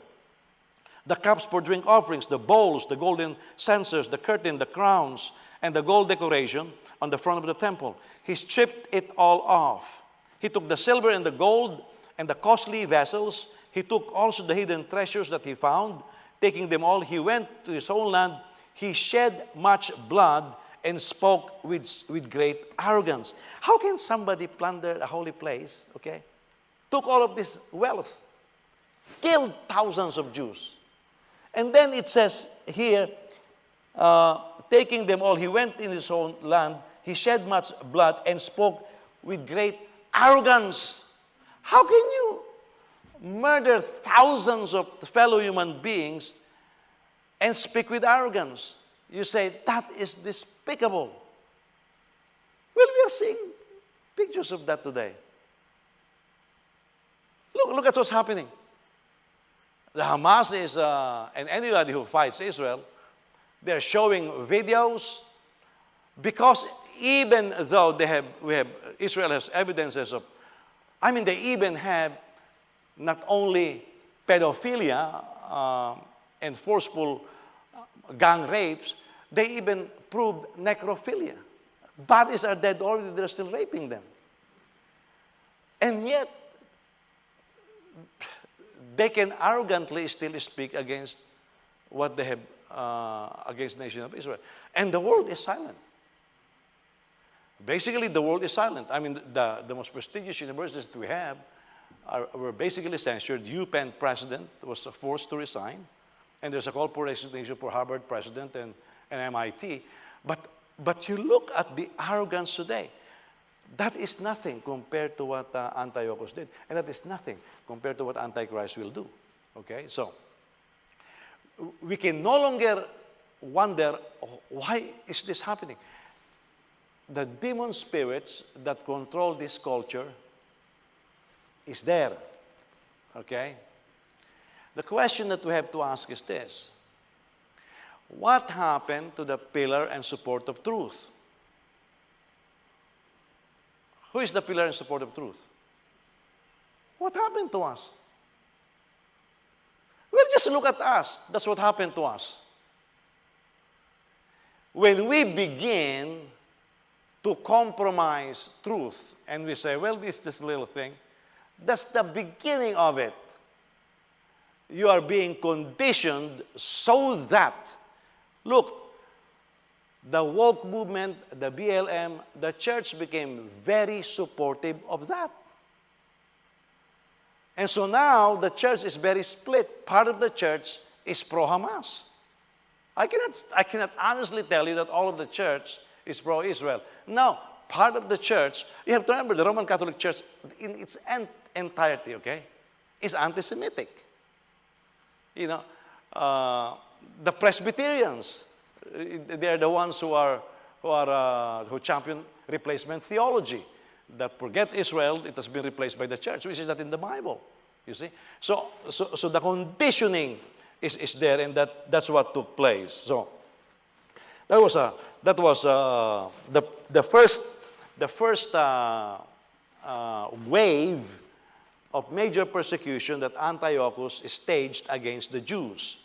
the cups for drink offerings, the bowls, the golden censers, the curtain, the crowns, and the gold decoration on the front of the temple. He stripped it all off. He took the silver and the gold and the costly vessels. He took also the hidden treasures that he found. Taking them all, he went to his own land. He shed much blood and spoke with great arrogance. How can somebody plunder a holy place, okay? Took all of this wealth, killed thousands of Jews. And then it says here, taking them all, he went in his own land. He shed much blood and spoke with great arrogance. How can you murder thousands of fellow human beings and speak with arrogance? You say, that is despicable. Well, we are seeing pictures of that today. Look at what's happening. The Hamas is, and anybody who fights Israel, they're showing videos because even though Israel has evidences of, they even have not only pedophilia and forceful gang rapes, they even proved necrophilia. Bodies are dead already, they're still raping them. And yet, they can arrogantly still speak against what they have, against the nation of Israel. And the world is silent. Basically, the world is silent. The most prestigious universities that we have were basically censored. UPenn president was forced to resign. And there's a call for resignation for Harvard president and MIT. But you look at the arrogance today. That is nothing compared to what Antiochus did. And that is nothing compared to what Antichrist will do. Okay? So, we can no longer wonder, why is this happening? The demon spirits that control this culture is there. Okay? The question that we have to ask is this. What happened to the pillar and support of truth? Who is the pillar and support of truth? What happened to us? Well, just look at us. That's what happened to us. When we begin to compromise truth and we say, well, this is this little thing, that's the beginning of it. You are being conditioned so that, look, the woke movement, the BLM, the church became very supportive of that. And so now the church is very split. Part of the church is pro-Hamas. I cannot honestly tell you that all of the church is pro-Israel. No, part of the church, you have to remember the Roman Catholic Church in its entirety, okay, is anti-Semitic. You know, the Presbyterians, they are the ones who champion replacement theology. That forget Israel, it has been replaced by the church, which is not in the Bible. You see, so the conditioning is there, and that's what took place. So that was the first wave of major persecution that Antiochus staged against the Jews.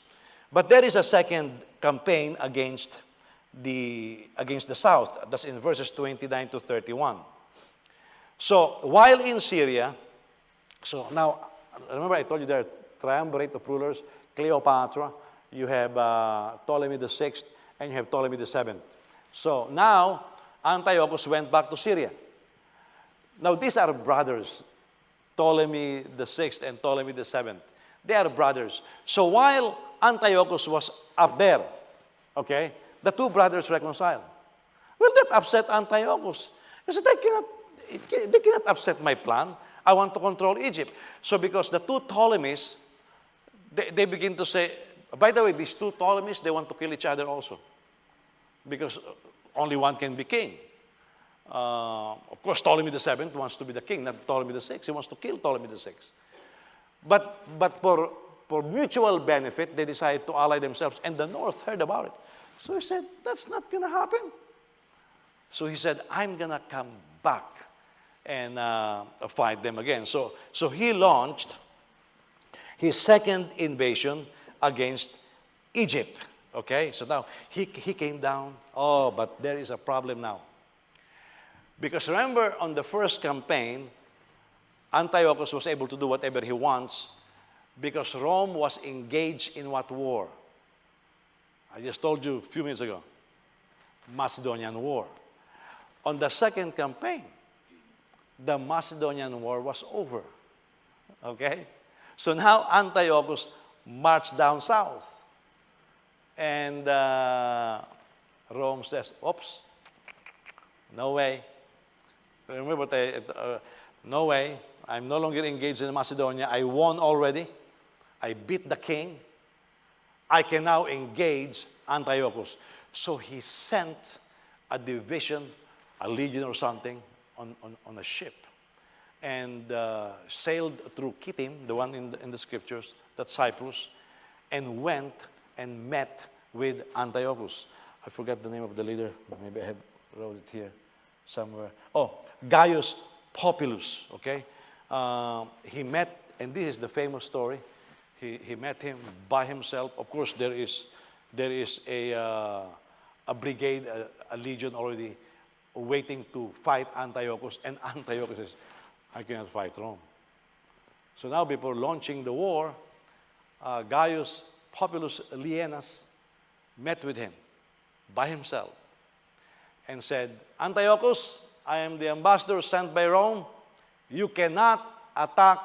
But there is a second campaign against the south. That's in verses 29 to 31. So while in Syria, so now remember I told you there are triumvirate of rulers: Cleopatra, you have Ptolemy the VI, and you have Ptolemy the VII. So now Antiochus went back to Syria. Now these are brothers, Ptolemy the VI and Ptolemy the VII. They are brothers. So while Antiochus was up there, okay, the two brothers reconciled. Well, that upset Antiochus. He said, they cannot upset my plan. I want to control Egypt. So because the two Ptolemies, they begin to say, by the way, these two Ptolemies, they want to kill each other also. Because only one can be king. Of course, Ptolemy the VII wants to be the king, not Ptolemy the VI. He wants to kill Ptolemy the VI. But for mutual benefit, they decided to ally themselves, and the North heard about it. So he said, that's not going to happen. So he said, I'm going to come back and fight them again. So he launched his second invasion against Egypt. Okay, so now he came down. Oh, but there is a problem now. Because remember, on the first campaign, Antiochus was able to do whatever he wants because Rome was engaged in what war? I just told you a few minutes ago. Macedonian War. On the second campaign, the Macedonian War was over. Okay? So now Antiochus marched down south. And Rome says, oops, no way. Remember, no way. I'm no longer engaged in Macedonia. I won already. I beat the king. I can now engage Antiochus. So he sent a division, a legion or something, on a ship. And sailed through Kittim, the one in the scriptures, that's Cyprus, and went and met with Antiochus. I forgot the name of the leader. Maybe I wrote it here somewhere. Oh, Gaius Populus, okay? He met, and this is the famous story. He met him by himself. Of course, there is a brigade, a legion already waiting to fight Antiochus, and Antiochus says, I cannot fight Rome. So now before launching the war, Gaius Populus Lienus met with him by himself and said, Antiochus, I am the ambassador sent by Rome. You cannot attack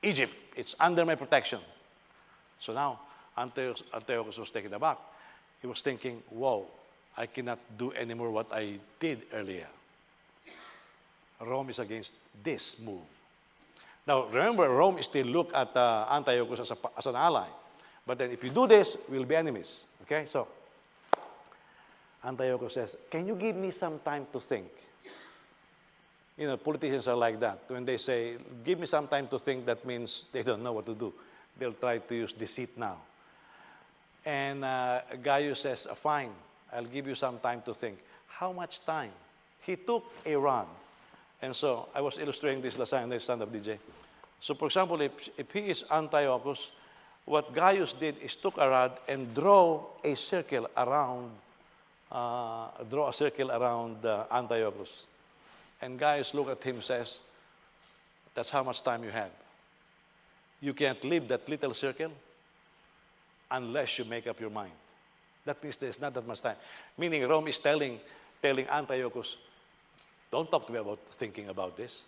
Egypt. It's under my protection. So now Antiochus was taken aback. He was thinking, whoa, I cannot do anymore what I did earlier. Rome is against this move. Now, remember, Rome still look at Antiochus as an ally. But then if you do this, we'll be enemies. Okay, so Antiochus says, can you give me some time to think? You know, politicians are like that. When they say, give me some time to think, that means they don't know what to do. They'll try to use deceit now. And Gaius says, fine, I'll give you some time to think. How much time? He took a rod And so I was illustrating this last time. Next stand up, DJ. So, for example, if he is Antiochus, what Gaius did is took a rod and draw a circle around Antiochus. And Gaius looked at him and says, that's how much time you have. You can't leave that little circle unless you make up your mind. That means there's not that much time. Meaning Rome is telling Antiochus, don't talk to me about thinking about this.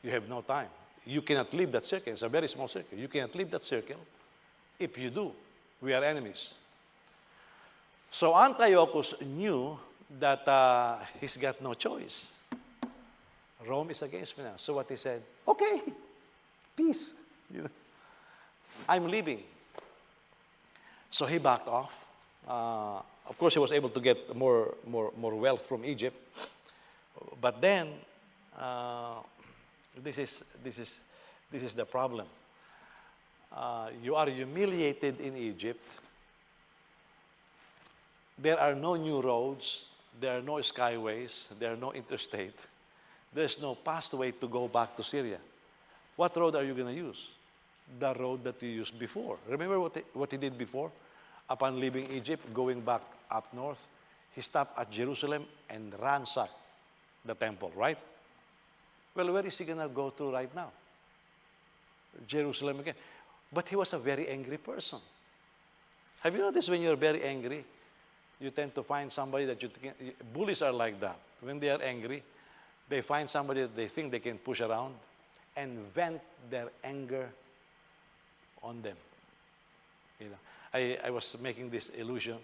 You have no time. You cannot leave that circle. It's a very small circle. You cannot leave that circle. If you do, we are enemies. So Antiochus knew that he's got no choice. Rome is against me now. So what he said, okay, peace. You know, I'm leaving. So he backed off. Of course, he was able to get more wealth from Egypt. But then, this is the problem. You are humiliated in Egypt. There are no new roads. There are no skyways. There are no interstate. There's no pathway to go back to Syria. What road are you going to use? The road that you used before. Remember what he did before? Upon leaving Egypt, going back up north, he stopped at Jerusalem and ransacked the temple, right? Well, where is he going to go to right now? Jerusalem again. But he was a very angry person. Have you noticed when you're very angry, you tend to find somebody that bullies are like that. When they are angry, they find somebody that they think they can push around and vent their anger on them. You know, I was making this illusion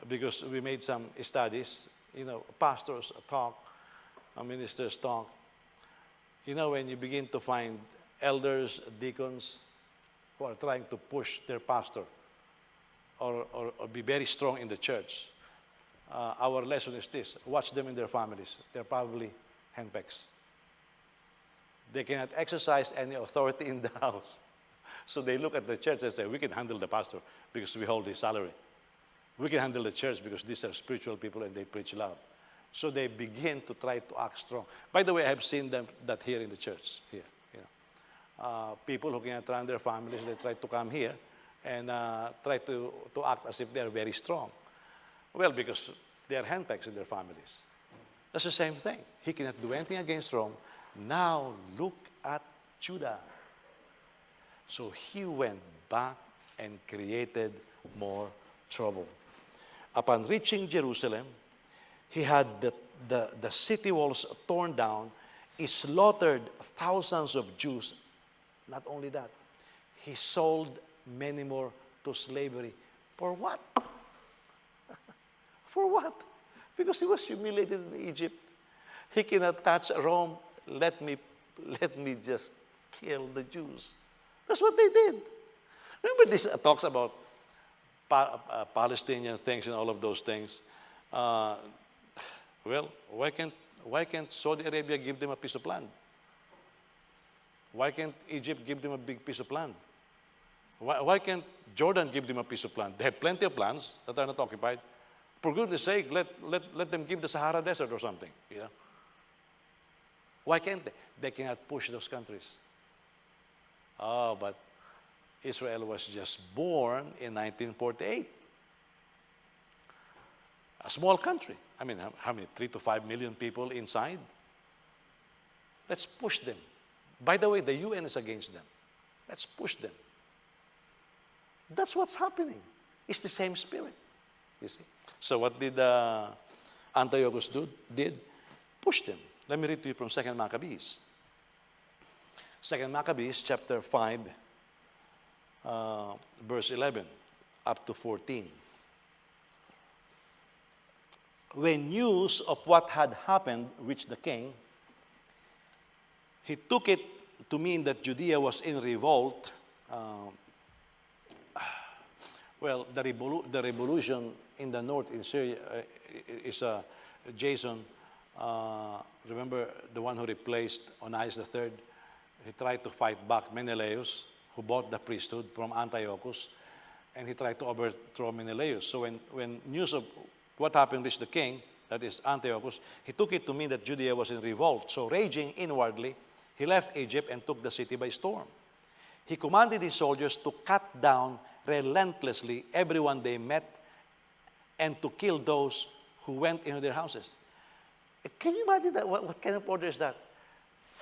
because we made some studies. You know, pastors talk, ministers talk. You know, when you begin to find elders, deacons who are trying to push their pastor or be very strong in the church, our lesson is this: watch them in their families. They're probably henpecs. They cannot exercise any authority in the house. So they look at the church and say, we can handle the pastor because we hold his salary. We can handle the church because these are spiritual people and they preach loud. So they begin to try to act strong. By the way, I have seen that here in the church. Here, you know. People who cannot run their families, they try to come here and try to act as if they are very strong. Well, because they are handpecks in their families. That's the same thing. He cannot do anything against Rome. Now look at Judah. So he went back and created more trouble. Upon reaching Jerusalem, he had the city walls torn down. He slaughtered thousands of Jews. Not only that, he sold many more to slavery. For what? For what? Because he was humiliated in Egypt. He cannot touch Rome. Let me just kill the Jews. That's what they did. Remember this talks about Palestinian things and all of those things. Well, why can't Saudi Arabia give them a piece of land? Why can't Egypt give them a big piece of land? Why can't Jordan give them a piece of land? They have plenty of lands that are not occupied. For goodness sake, let them give the Sahara Desert or something. You know? Why can't they? They cannot push those countries. Oh, but Israel was just born in 1948. A small country. I mean, how many? 3 to 5 million people inside? Let's push them. By the way, the UN is against them. Let's push them. That's what's happening. It's the same spirit. You see? So what did Antiochus did? Push them. Let me read to you from 2 Maccabees. 2 Maccabees chapter 5, verse 11 up to 14. When news of what had happened reached the king, he took it to mean that Judea was in revolt. Well, the revolution in the north in Syria is Jason. Remember the one who replaced Onias III? He tried to fight back Menelaus, who bought the priesthood from Antiochus, and he tried to overthrow Menelaus. So when news of what happened reached the king, that is Antiochus, he took it to mean that Judea was in revolt. So raging inwardly, he left Egypt and took the city by storm. He commanded his soldiers to cut down relentlessly everyone they met and to kill those who went into their houses. Can you imagine that? What kind of order is that?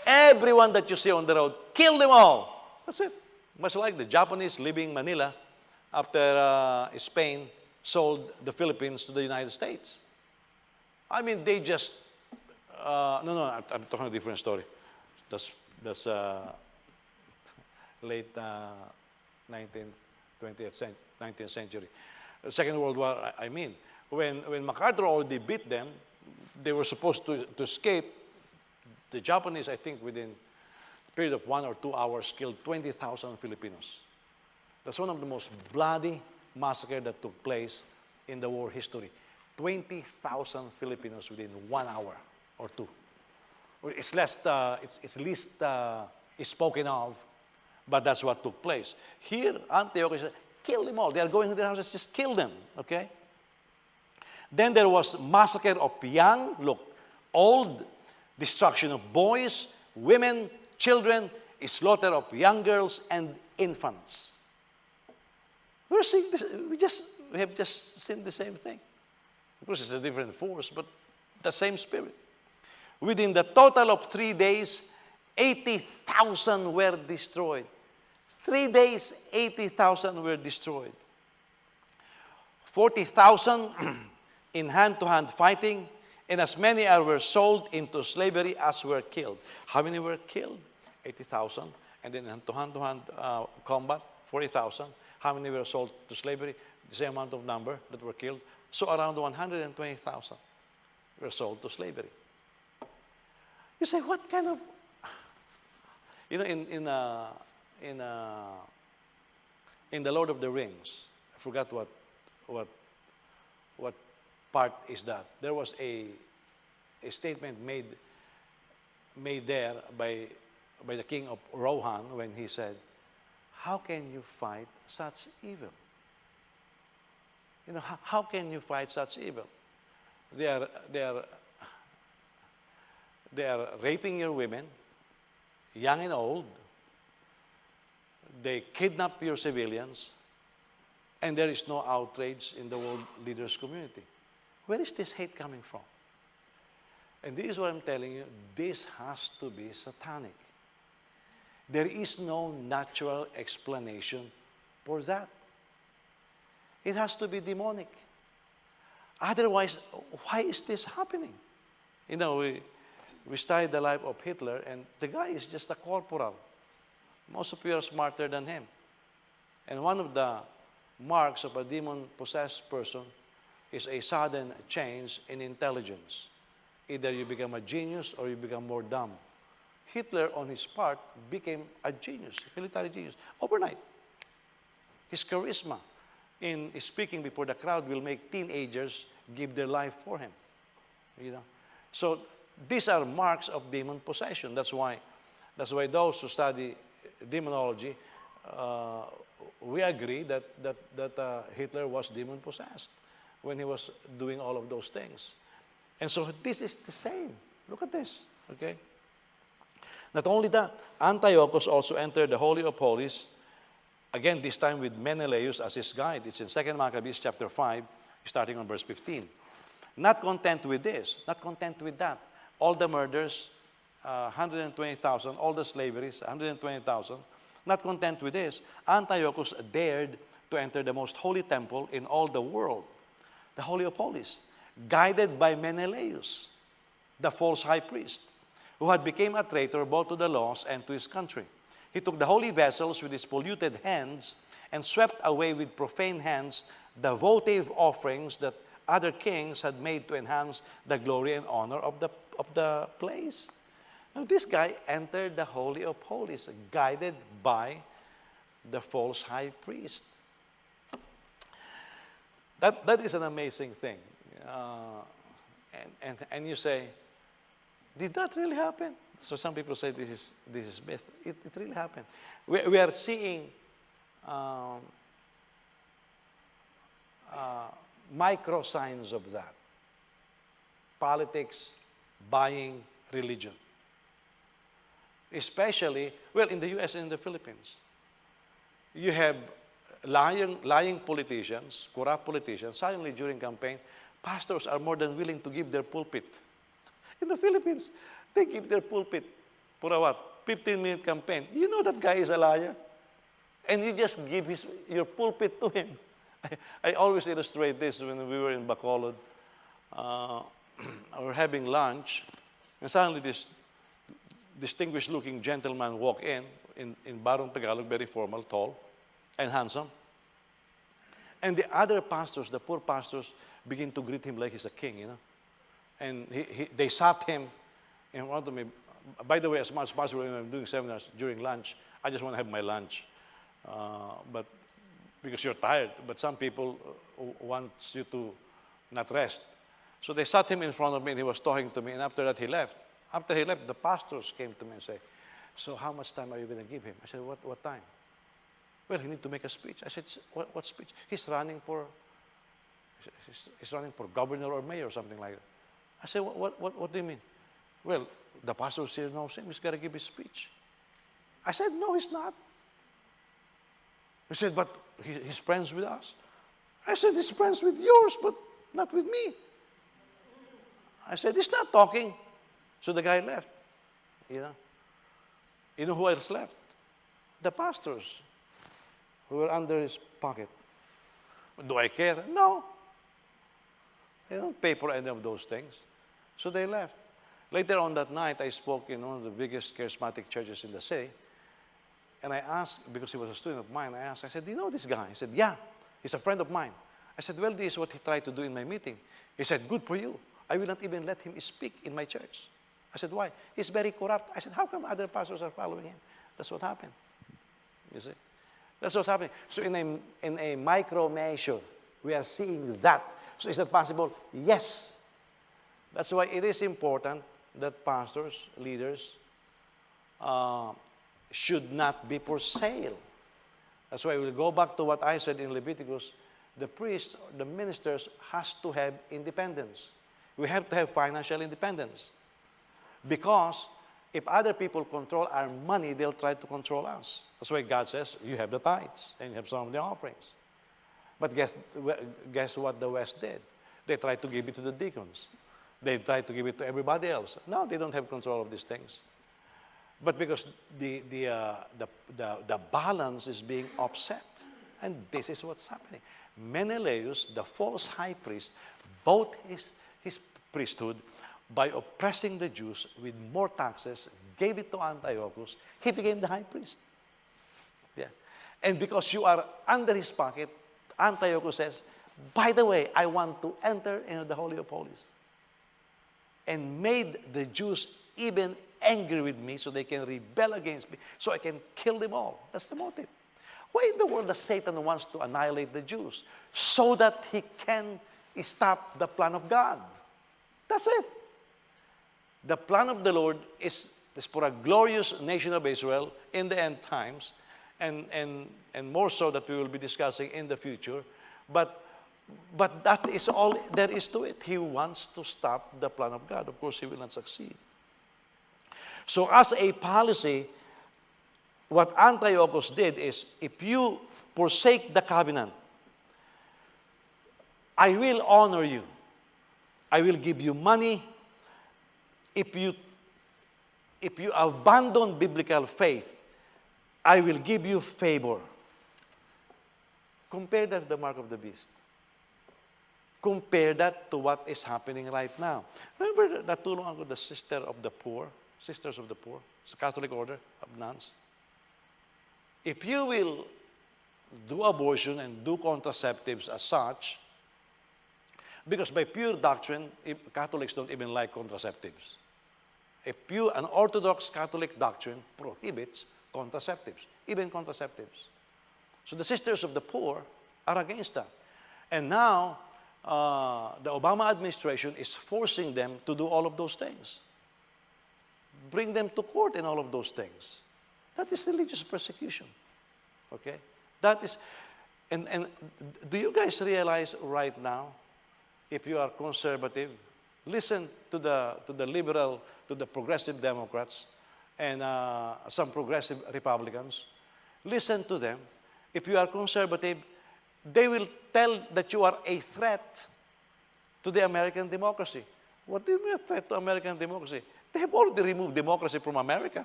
Everyone that you see on the road, kill them all. That's it. Much like the Japanese leaving Manila after Spain sold the Philippines to the United States. I mean, they just, I'm talking a different story. That's late 19th, 19th century. Second World War, I mean. When MacArthur already beat them, they were supposed to escape. The Japanese, I think, within a period of 1 or 2 hours, killed 20,000 Filipinos. That's one of the most bloody massacres that took place in the war history. 20,000 Filipinos within 1 hour or 2. It's least is spoken of, but that's what took place. Here, Antiochus said, kill them all. They are going to their houses, just kill them, okay? Then there was massacre of young, old, destruction of boys, women, children, slaughter of young girls and infants. We're seeing this, we have just seen the same thing. Of course, it's a different force, but the same spirit. Within the total of 3 days, 80,000 were destroyed. 3 days, 80,000 were destroyed. 40,000 in hand-to-hand fighting, and as many as were sold into slavery as were killed. How many were killed? 80,000. And then hand-to-hand combat, 40,000. How many were sold to slavery? The same amount of number that were killed. So around 120,000 were sold to slavery. You say, what kind of... You know, in the Lord of the Rings, I forgot what part is that. There was a statement made there by the king of Rohan when he said, how can you fight such evil? You know, how can you fight such evil? They are raping your women, young and old. They kidnap your civilians, and there is no outrage in the world leaders community. Where is this hate coming from? And this is what I'm telling you, this has to be satanic. There is no natural explanation for that. It has to be demonic. Otherwise, why is this happening? You know, we studied the life of Hitler, and the guy is just a corporal. Most of you are smarter than him. And one of the marks of a demon-possessed person is a sudden change in intelligence. Either you become a genius or you become more dumb. Hitler, on his part, became a genius, military genius, overnight. His charisma in speaking before the crowd will make teenagers give their life for him. You know, so these are marks of demon possession. That's why those who study demonology, we agree that Hitler was demon possessed when he was doing all of those things. And so this is the same. Look at this, okay? Not only that, Antiochus also entered the Holy of Holies, again this time with Menelaus as his guide. It's in 2 Maccabees chapter 5, starting on verse 15. Not content with this, not content with that, all the murders, 120,000, all the slaveries, 120,000, not content with this, Antiochus dared to enter the most holy temple in all the world, the Holy of Holies, guided by Menelaus, the false high priest, who had become a traitor both to the laws and to his country. He took the holy vessels with his polluted hands and swept away with profane hands the votive offerings that other kings had made to enhance the glory and honor of the place. Now this guy entered the Holy of Holies, guided by the false high priest. That is an amazing thing. And you say, did that really happen? So some people say this is myth. It really happened. We are seeing micro signs of that. politics buying religion. Especially, well, in the U.S. and in the Philippines. You have lying politicians, corrupt politicians. Suddenly, during campaign, pastors are more than willing to give their pulpit. In the Philippines, they give their pulpit for a what? 15-minute campaign. You know that guy is a liar. And you just give your pulpit to him. I always illustrate this when we were in Bacolod. We were having lunch, and suddenly this distinguished-looking gentleman walked in Barong Tagalog, very formal, tall, and handsome. And the other pastors, the poor pastors, begin to greet him like he's a king, you know. And they sat him in front of me. By the way, as much as possible, when I'm doing seminars during lunch, I just want to have my lunch. But because you're tired, but some people want you to not rest. So they sat him in front of me, and he was talking to me, and after that, he left. After he left, the pastors came to me and said, so how much time are you going to give him? I said, what time? Well, he needs to make a speech. I said, what speech? He's running for governor or mayor or something like that. I said, what do you mean? Well, the pastor here knows him. He's got to give his speech. I said, no, he's not. He said, but he's friends with us. I said, he's friends with yours, but not with me. I said, he's not talking. So the guy left, you know. You know who else left? The pastors who were under his pocket. Do I care? No. They don't pay for any of those things. So they left. Later on that night, I spoke in one of the biggest charismatic churches in the city. And I asked, because he was a student of mine, I said, do you know this guy? He said, yeah, he's a friend of mine. I said, well, this is what he tried to do in my meeting. He said, good for you. I will not even let him speak in my church. I said, why? He's very corrupt. I said, how come other pastors are following him? That's what happened. You see? That's what's happening. So in a micro measure, we are seeing that. So is that possible? Yes. That's why it is important that pastors, leaders, should not be for sale. That's why we'll go back to what I said in Leviticus. The priests, the ministers, has to have independence. We have to have financial independence. Because if other people control our money, they'll try to control us. That's why God says, you have the tithes, and you have some of the offerings. But guess what the West did? They tried to give it to the deacons. They tried to give it to everybody else. No, they don't have control of these things. But because the balance is being upset. And this is what's happening. Menelaus, the false high priest, bought his priesthood by oppressing the Jews with more taxes, gave it to Antiochus. He became the high priest. Yeah. And because you are under his pocket, Antiochus says, by the way, I want to enter into the Holy of Holies. And made the Jews even angry with me so they can rebel against me, so I can kill them all. That's the motive. Why in the world does Satan wants to annihilate the Jews? So that he can stop the plan of God. That's it. The plan of the Lord is for a glorious nation of Israel in the end times, and more so that we will be discussing in the future. But that is all there is to it. He wants to stop the plan of God. Of course, he will not succeed. So as a policy, what Antiochus did is, if you forsake the covenant, I will honor you. I will give you money. If you abandon biblical faith, I will give you favor. Compare that to the mark of the beast. Compare that to what is happening right now. Remember that too long ago, the Sisters of the Poor, it's a Catholic order of nuns. If you will do abortion and do contraceptives as such, because by pure doctrine, Catholics don't even like contraceptives. An Orthodox Catholic doctrine prohibits contraceptives, even contraceptives. So the Sisters of the Poor are against that. And now, the Obama administration is forcing them to do all of those things. Bring them to court and all of those things. That is religious persecution. Okay? That is, and do you guys realize right now, if you are conservative, Listen to the liberal, to the progressive Democrats, and some progressive Republicans. Listen to them. If you are conservative, they will tell that you are a threat to the American democracy. What do you mean a threat to American democracy? They have already removed democracy from America.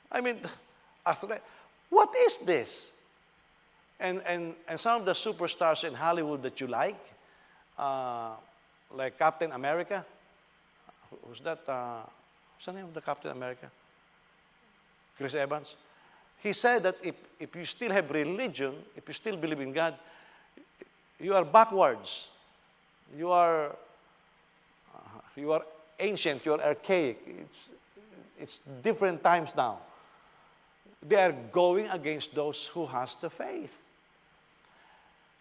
I mean, a threat. What is this? And some of the superstars in Hollywood that you like Captain America. Who's that? What's the name of the Captain America? Chris Evans. He said that if you still have religion, if you still believe in God, you are backwards. You are ancient. You are archaic. It's different times now. They are going against those who has the faith.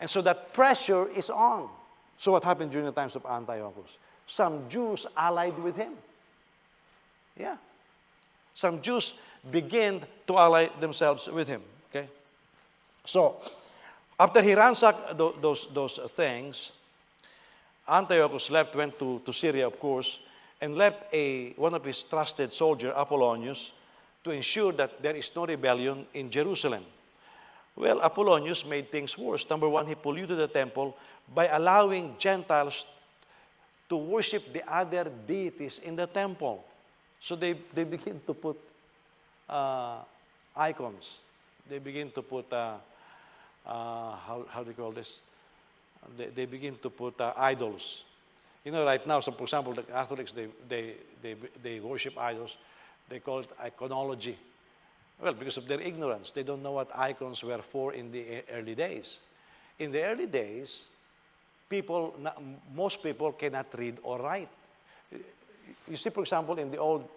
And so that pressure is on. So what happened during the times of Antiochus? Some Jews allied with him. Yeah. Some Jews began to ally themselves with him. Okay? So, after he ransacked those things, Antiochus went to Syria, of course, and left one of his trusted soldier, Apollonius, to ensure that there is no rebellion in Jerusalem. Well, Apollonius made things worse. Number one, he polluted the temple by allowing Gentiles to worship the other deities in the temple. So they begin to put icons. They begin to put, how do you call this? They begin to put idols. You know, right now, so for example, the Catholics, they worship idols. They call it iconology. Well, because of their ignorance, they don't know what icons were for in the early days. In the early days, most people cannot read or write. You see, for example, in the old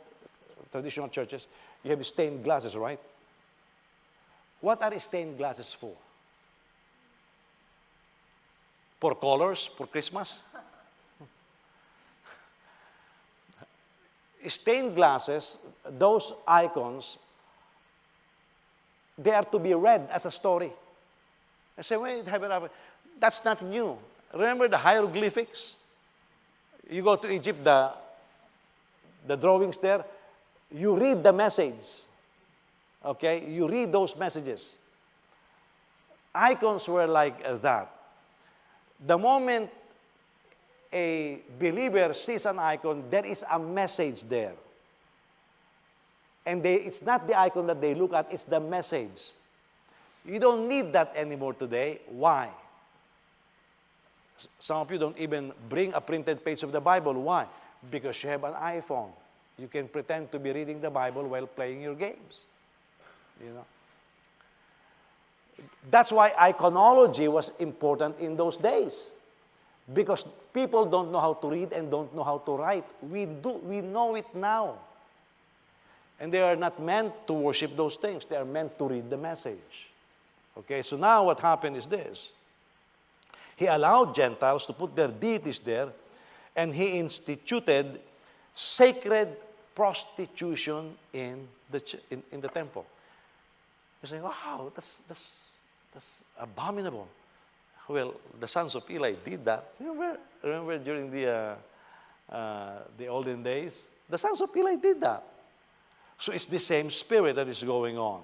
traditional churches, you have stained glasses, right? What are stained glasses for? For colors, for Christmas? Stained glasses, those icons, they are to be read as a story. I say, wait, that's not new. Remember the hieroglyphics? You go to Egypt, the drawings there, you read the message. Okay? You read those messages. Icons were like that. The moment a believer sees an icon, there is a message there. And it's not the icon that they look at, it's the message. You don't need that anymore today. Why? Some of you don't even bring a printed page of the Bible. Why? Because you have an iPhone. You can pretend to be reading the Bible while playing your games. You know? That's why iconology was important in those days. Because people don't know how to read and don't know how to write. We know it now. And they are not meant to worship those things. They are meant to read the message. Okay, so now what happened is this. He allowed Gentiles to put their deities there, and he instituted sacred prostitution in the temple. You say, wow, that's abominable. Well, the sons of Eli did that. Remember during the olden days? The sons of Eli did that. So it's the same spirit that is going on.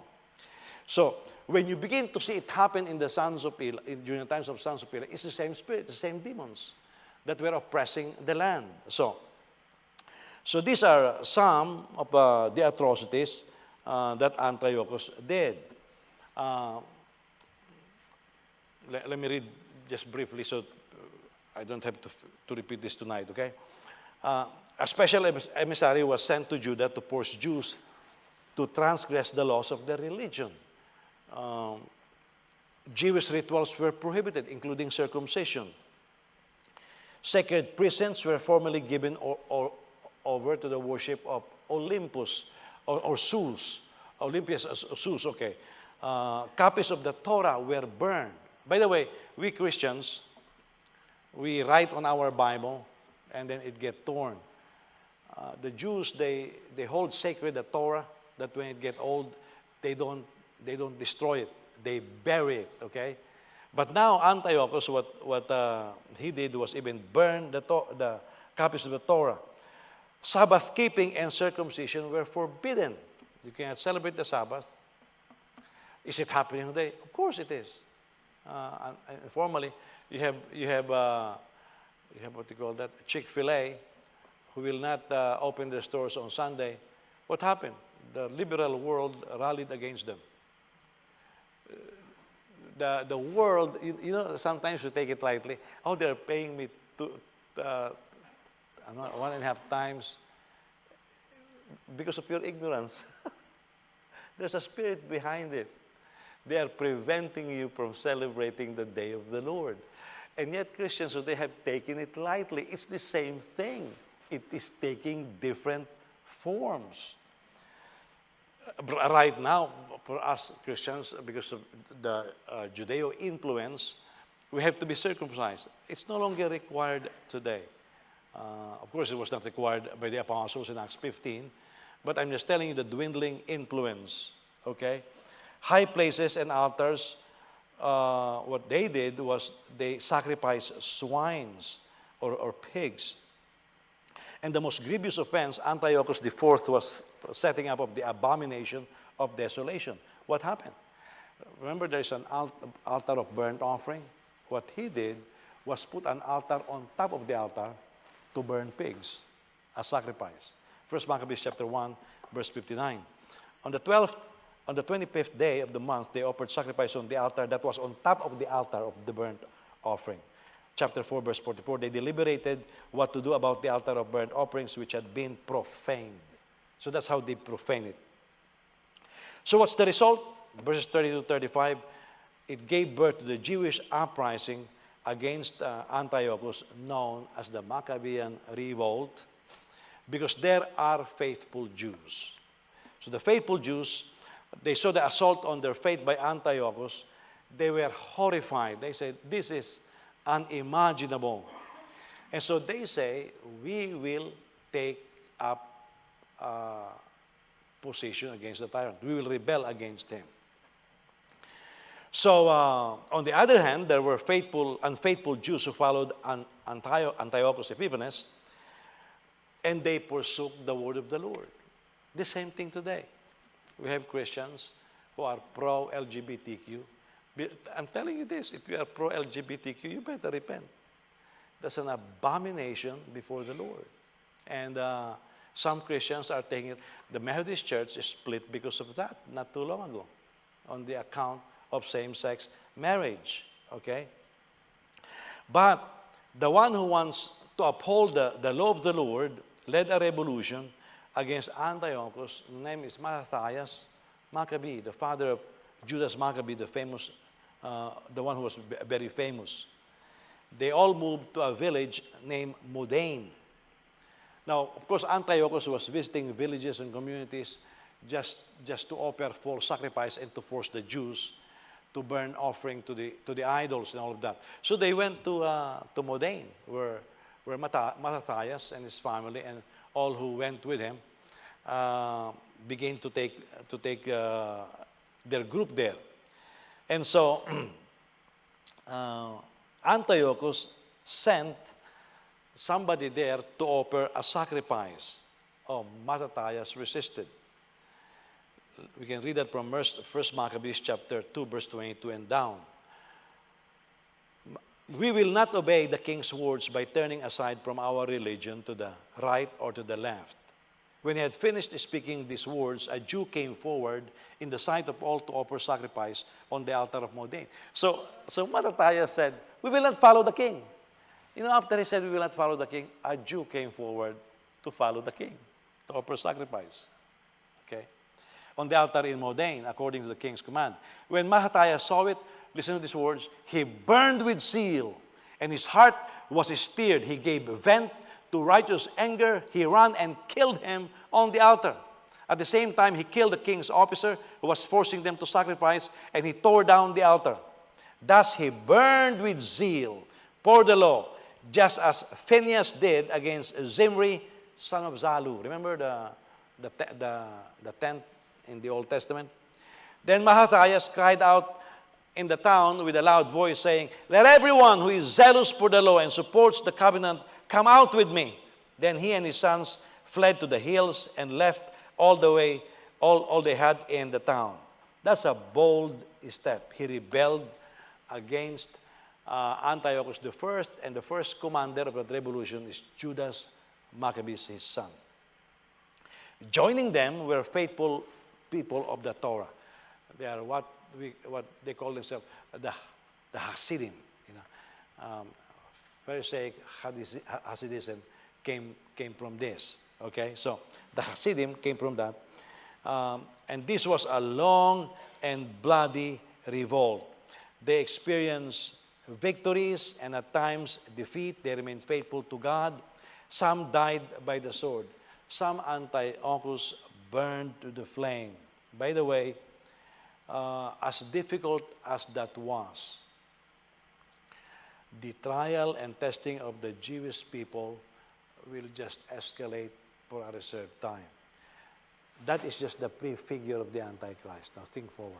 So when you begin to see it happen in the sons of Eli, during the times of sons of Eli, it's the same spirit, the same demons that were oppressing the land. So these are some of the atrocities that Antiochus did. Let me read just briefly so I don't have to repeat this tonight, okay? A special emissary was sent to Judah to force Jews to transgress the laws of their religion. Jewish rituals were prohibited, including circumcision. Sacred precincts were formally given over to the worship of Olympus or Zeus. Olympus, Zeus, okay. Copies of the Torah were burned. By the way, we Christians, we write on our Bible and then it gets torn. The Jews, they hold sacred the Torah, that when it gets old, they don't destroy it. They bury it, okay? But now Antiochus, what he did was even burn the copies of the Torah. Sabbath keeping and circumcision were forbidden. You cannot celebrate the Sabbath. Is it happening today? Of course it is. And formally, you have what you call that, Chick-fil-A, who will not open their stores on Sunday. What happened? The liberal world rallied against them. The world, you know, sometimes we take it lightly. Oh, they're paying me 1.5 times because of your ignorance. There's a spirit behind it. They are preventing you from celebrating the day of the Lord. And yet Christians, so they have taken it lightly. It's the same thing. It is taking different forms. Right now, for us Christians, because of the Judeo influence, we have to be circumcised. It's no longer required today. Of course, it was not required by the apostles in Acts 15, but I'm just telling you the dwindling influence, okay? High places and altars, what they did was they sacrificed swines or pigs. And the most grievous offense, Antiochus IV was setting up of the abomination of desolation. What happened? Remember, there's an altar of burnt offering. What he did was put an altar on top of the altar to burn pigs as sacrifice. 1 Maccabees chapter 1, verse 59. On the 25th day of the month, they offered sacrifice on the altar that was on top of the altar of the burnt offering. Chapter 4, verse 44, they deliberated what to do about the altar of burnt offerings which had been profaned. So that's how they profane it. So what's the result? Verses 30 to 35, it gave birth to the Jewish uprising against Antiochus, known as the Maccabean Revolt, because there are faithful Jews. So the faithful Jews, they saw the assault on their faith by Antiochus. They were horrified. They said, this is unimaginable. And so they say, we will take up position against the tyrant. We will rebel against him. So, on the other hand, there were unfaithful Jews who followed Antiochus Epiphanes, and they forsook the word of the Lord. The same thing today. We have Christians who are pro-LGBTQ. I'm telling you this, if you are pro-LGBTQ, you better repent. That's an abomination before the Lord. And some Christians are taking it. The Methodist Church is split because of that, not too long ago, on the account of same-sex marriage, okay? But the one who wants to uphold the law of the Lord led a revolution against Antiochus. His name is Matthias Maccabee, the father of Judas Maccabee, the famous, the one who was very famous. They all moved to a village named Modane. Now, of course, Antiochus was visiting villages and communities just to offer false sacrifice and to force the Jews to burn offering to the idols and all of that. So they went to Modane, where Matthias and his family and all who went with him began to take their group there. And so Antiochus sent somebody there to offer a sacrifice. Oh, Matthias resisted. We can read that from 1 Maccabees chapter 2, verse 22 and down. We will not obey the king's words by turning aside from our religion to the right or to the left. When he had finished speaking these words, a Jew came forward in the sight of all to offer sacrifice on the altar of Modane. So Matthias said, we will not follow the king. You know, after he said we will not follow the king, a Jew came forward to follow the king, to offer sacrifice. Okay? On the altar in Modane, according to the king's command. When Matthias saw it, listen to these words, he burned with zeal, and his heart was stirred. He gave vent to righteous anger. He ran and killed him on the altar. At the same time, he killed the king's officer who was forcing them to sacrifice, and he tore down the altar. Thus he burned with zeal for the law, just as Phinehas did against Zimri, son of Zalu. Remember the tent in the Old Testament? Then Matthias cried out in the town with a loud voice, saying, "Let everyone who is zealous for the law and supports the covenant come out with me." Then he and his sons fled to the hills and left all the way, all they had in the town. That's a bold step. He rebelled against Antiochus the first, and the first commander of that revolution is Judas Maccabeus, his son. Joining them were faithful people of the Torah. They are what they call themselves the Hasidim. You know, Pharisaic Hasidism came from this. Okay, so the Hasidim came from that, and this was a long and bloody revolt. They experienced victories and at times defeat. They remained faithful to God. Some died by the sword. Some Antiochus burned to the flame. By the way, as difficult as that was, the trial and testing of the Jewish people will just escalate for a reserved time. That is just the prefigure of the Antichrist. Now think forward.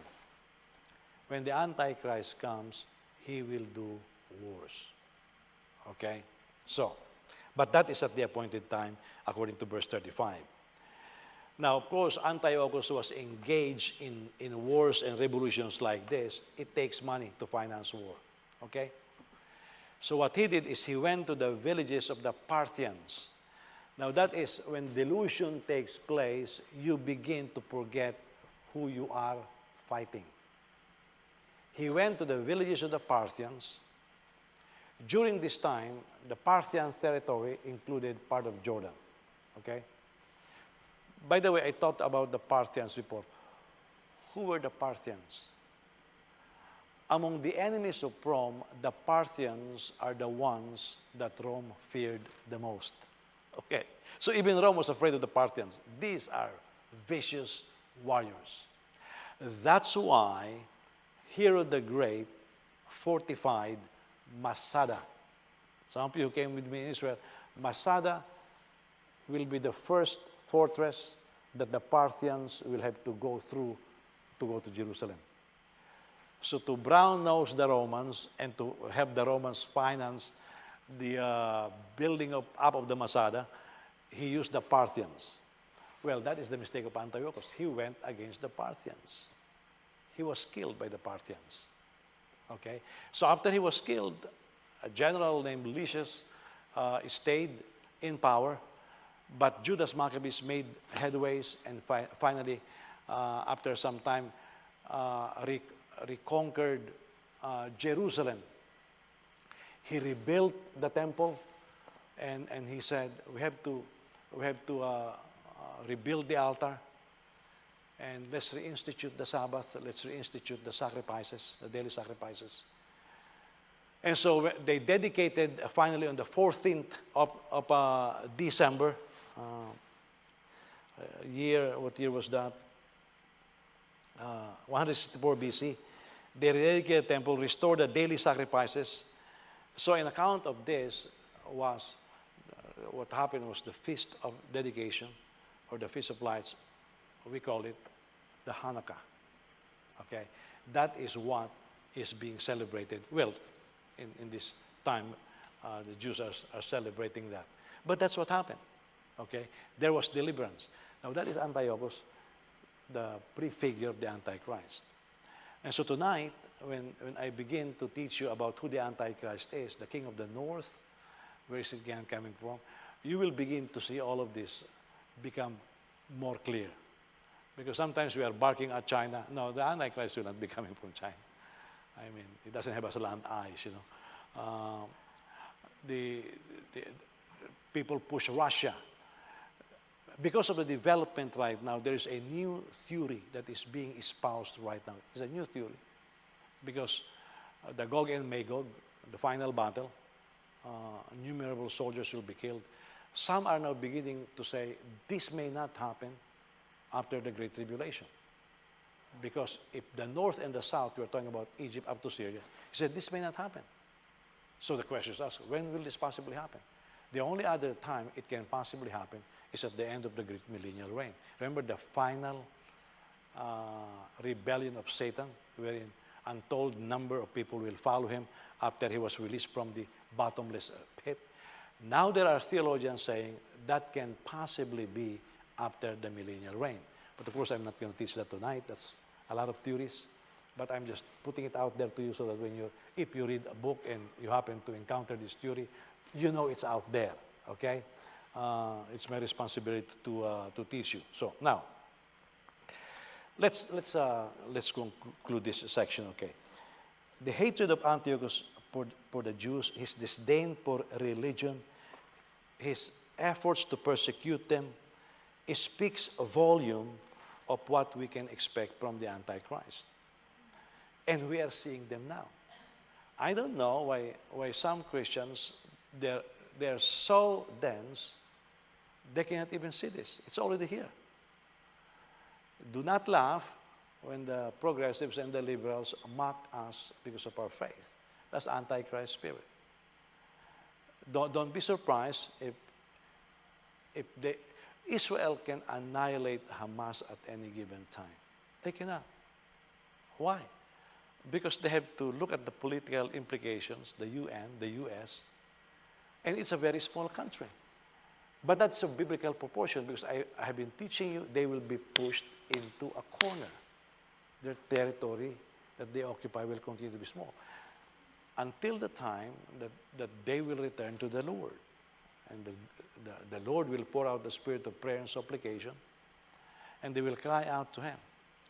When the Antichrist comes, he will do worse. Okay? So, but that is at the appointed time, according to verse 35. Now, of course, Antiochus was engaged in wars and revolutions like this. It takes money to finance war. Okay? So what he did is he went to the villages of the Parthians. Now that is when delusion takes place, you begin to forget who you are fighting. He went to the villages of the Parthians. During this time, the Parthian territory included part of Jordan. Okay? By the way, I talked about the Parthians before. Who were the Parthians? Among the enemies of Rome, the Parthians are the ones that Rome feared the most. Okay, so even Rome was afraid of the Parthians. These are vicious warriors. That's why Herod the Great fortified Masada. Some of you who came with me in Israel, Masada will be the first fortress that the Parthians will have to go through to go to Jerusalem. So to brown-nose the Romans and to have the Romans finance the building up of the Masada, he used the Parthians. Well, that is the mistake of Antiochus. He went against the Parthians. He was killed by the Parthians. Okay? So after he was killed, a general named Lysias stayed in power, but Judas Maccabeus made headways and finally, after some time, reconquered Jerusalem. He rebuilt the temple, and he said, we have to rebuild the altar, and let's reinstitute the Sabbath, let's reinstitute the sacrifices, the daily sacrifices. And so they dedicated finally on the 14th of December, what year was that? 164 BC. They rededicated the temple, restored the daily sacrifices. So an account of this was, what happened was the Feast of Dedication, or the Feast of Lights. We call it the Hanukkah. Okay? That is what is being celebrated. Well, in this time, the Jews are celebrating that. But that's what happened. Okay? There was deliverance. Now that is Antiochus, the prefigure of the Antichrist. And so tonight, when I begin to teach you about who the Antichrist is, the king of the north, where is it coming from, you will begin to see all of this become more clear. Because sometimes we are barking at China. No, the Antichrist will not be coming from China. I mean, it doesn't have a slant eyes, you know. The people push Russia. Because of the development right now, there is a new theory that is being espoused right now. It's a new theory. Because the Gog and Magog, the final battle, innumerable soldiers will be killed. Some are now beginning to say, this may not happen after the Great Tribulation. Because if the north and the south, we're talking about Egypt up to Syria, he said, this may not happen. So the question is asked, when will this possibly happen? The only other time it can possibly happen is at the end of the Great Millennial Reign. Remember the final rebellion of Satan, wherein untold number of people will follow him after he was released from the bottomless pit. Now there are theologians saying that can possibly be after the millennial reign. But of course, I'm not going to teach that tonight. That's a lot of theories. But I'm just putting it out there to you so that if you read a book and you happen to encounter this theory, you know it's out there, okay? It's my responsibility to teach you. So now, let's conclude this section, okay? The hatred of Antiochus for the Jews, his disdain for religion, his efforts to persecute them, it speaks a volume of what we can expect from the Antichrist. And we are seeing them now. I don't know why some Christians, they're so dense, they cannot even see this. It's already here. Do not laugh when the progressives and the liberals mock us because of our faith. That's Antichrist spirit. Don't be surprised if Israel can annihilate Hamas at any given time. They cannot. Why? Because they have to look at the political implications, the UN, the US, and it's a very small country. But that's a biblical proportion because I have been teaching you they will be pushed into a corner. Their territory that they occupy will continue to be small until the time that they will return to the Lord. And the Lord will pour out the spirit of prayer and supplication, and they will cry out to him.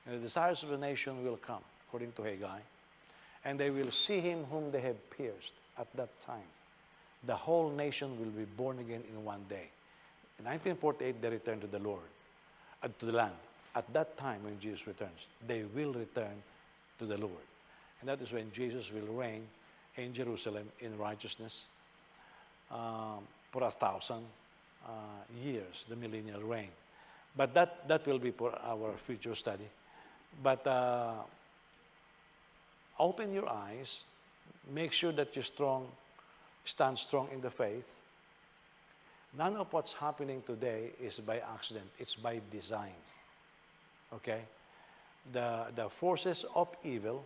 And the desires of the nation will come, according to Haggai, and they will see him whom they have pierced at that time. The whole nation will be born again in one day. In 1948, they returned to the Lord, to the land. At that time, when Jesus returns, they will return to the Lord. And that is when Jesus will reign in Jerusalem in righteousness for 1,000 years, the millennial reign. But that will be for our future study. But open your eyes. Make sure that you stand strong in the faith. None of what's happening today is by accident. It's by design. Okay? The forces of evil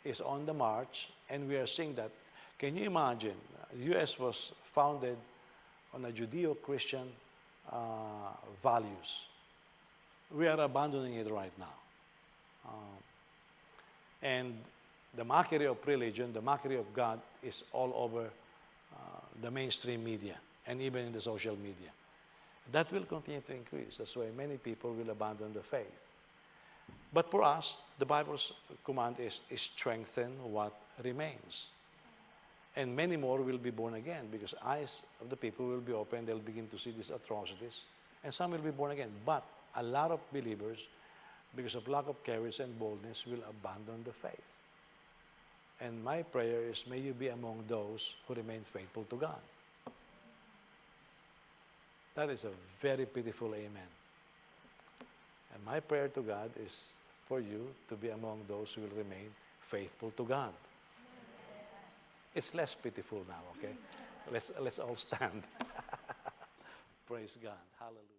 is on the march, and we are seeing that. Can you imagine? The U.S. was founded on a Judeo-Christian values. We are abandoning it right now. And the mockery of religion, the mockery of God is all over the mainstream media and even in the social media. That will continue to increase. That's why many people will abandon the faith. But for us, the Bible's command is strengthen what remains. And many more will be born again because eyes of the people will be open. They'll begin to see these atrocities. And some will be born again. But a lot of believers, because of lack of courage and boldness, will abandon the faith. And my prayer is, may you be among those who remain faithful to God. That is a very pitiful amen. And my prayer to God is for you to be among those who will remain faithful to God. It's less pitiful now, okay? Let's all stand. Praise God. Hallelujah.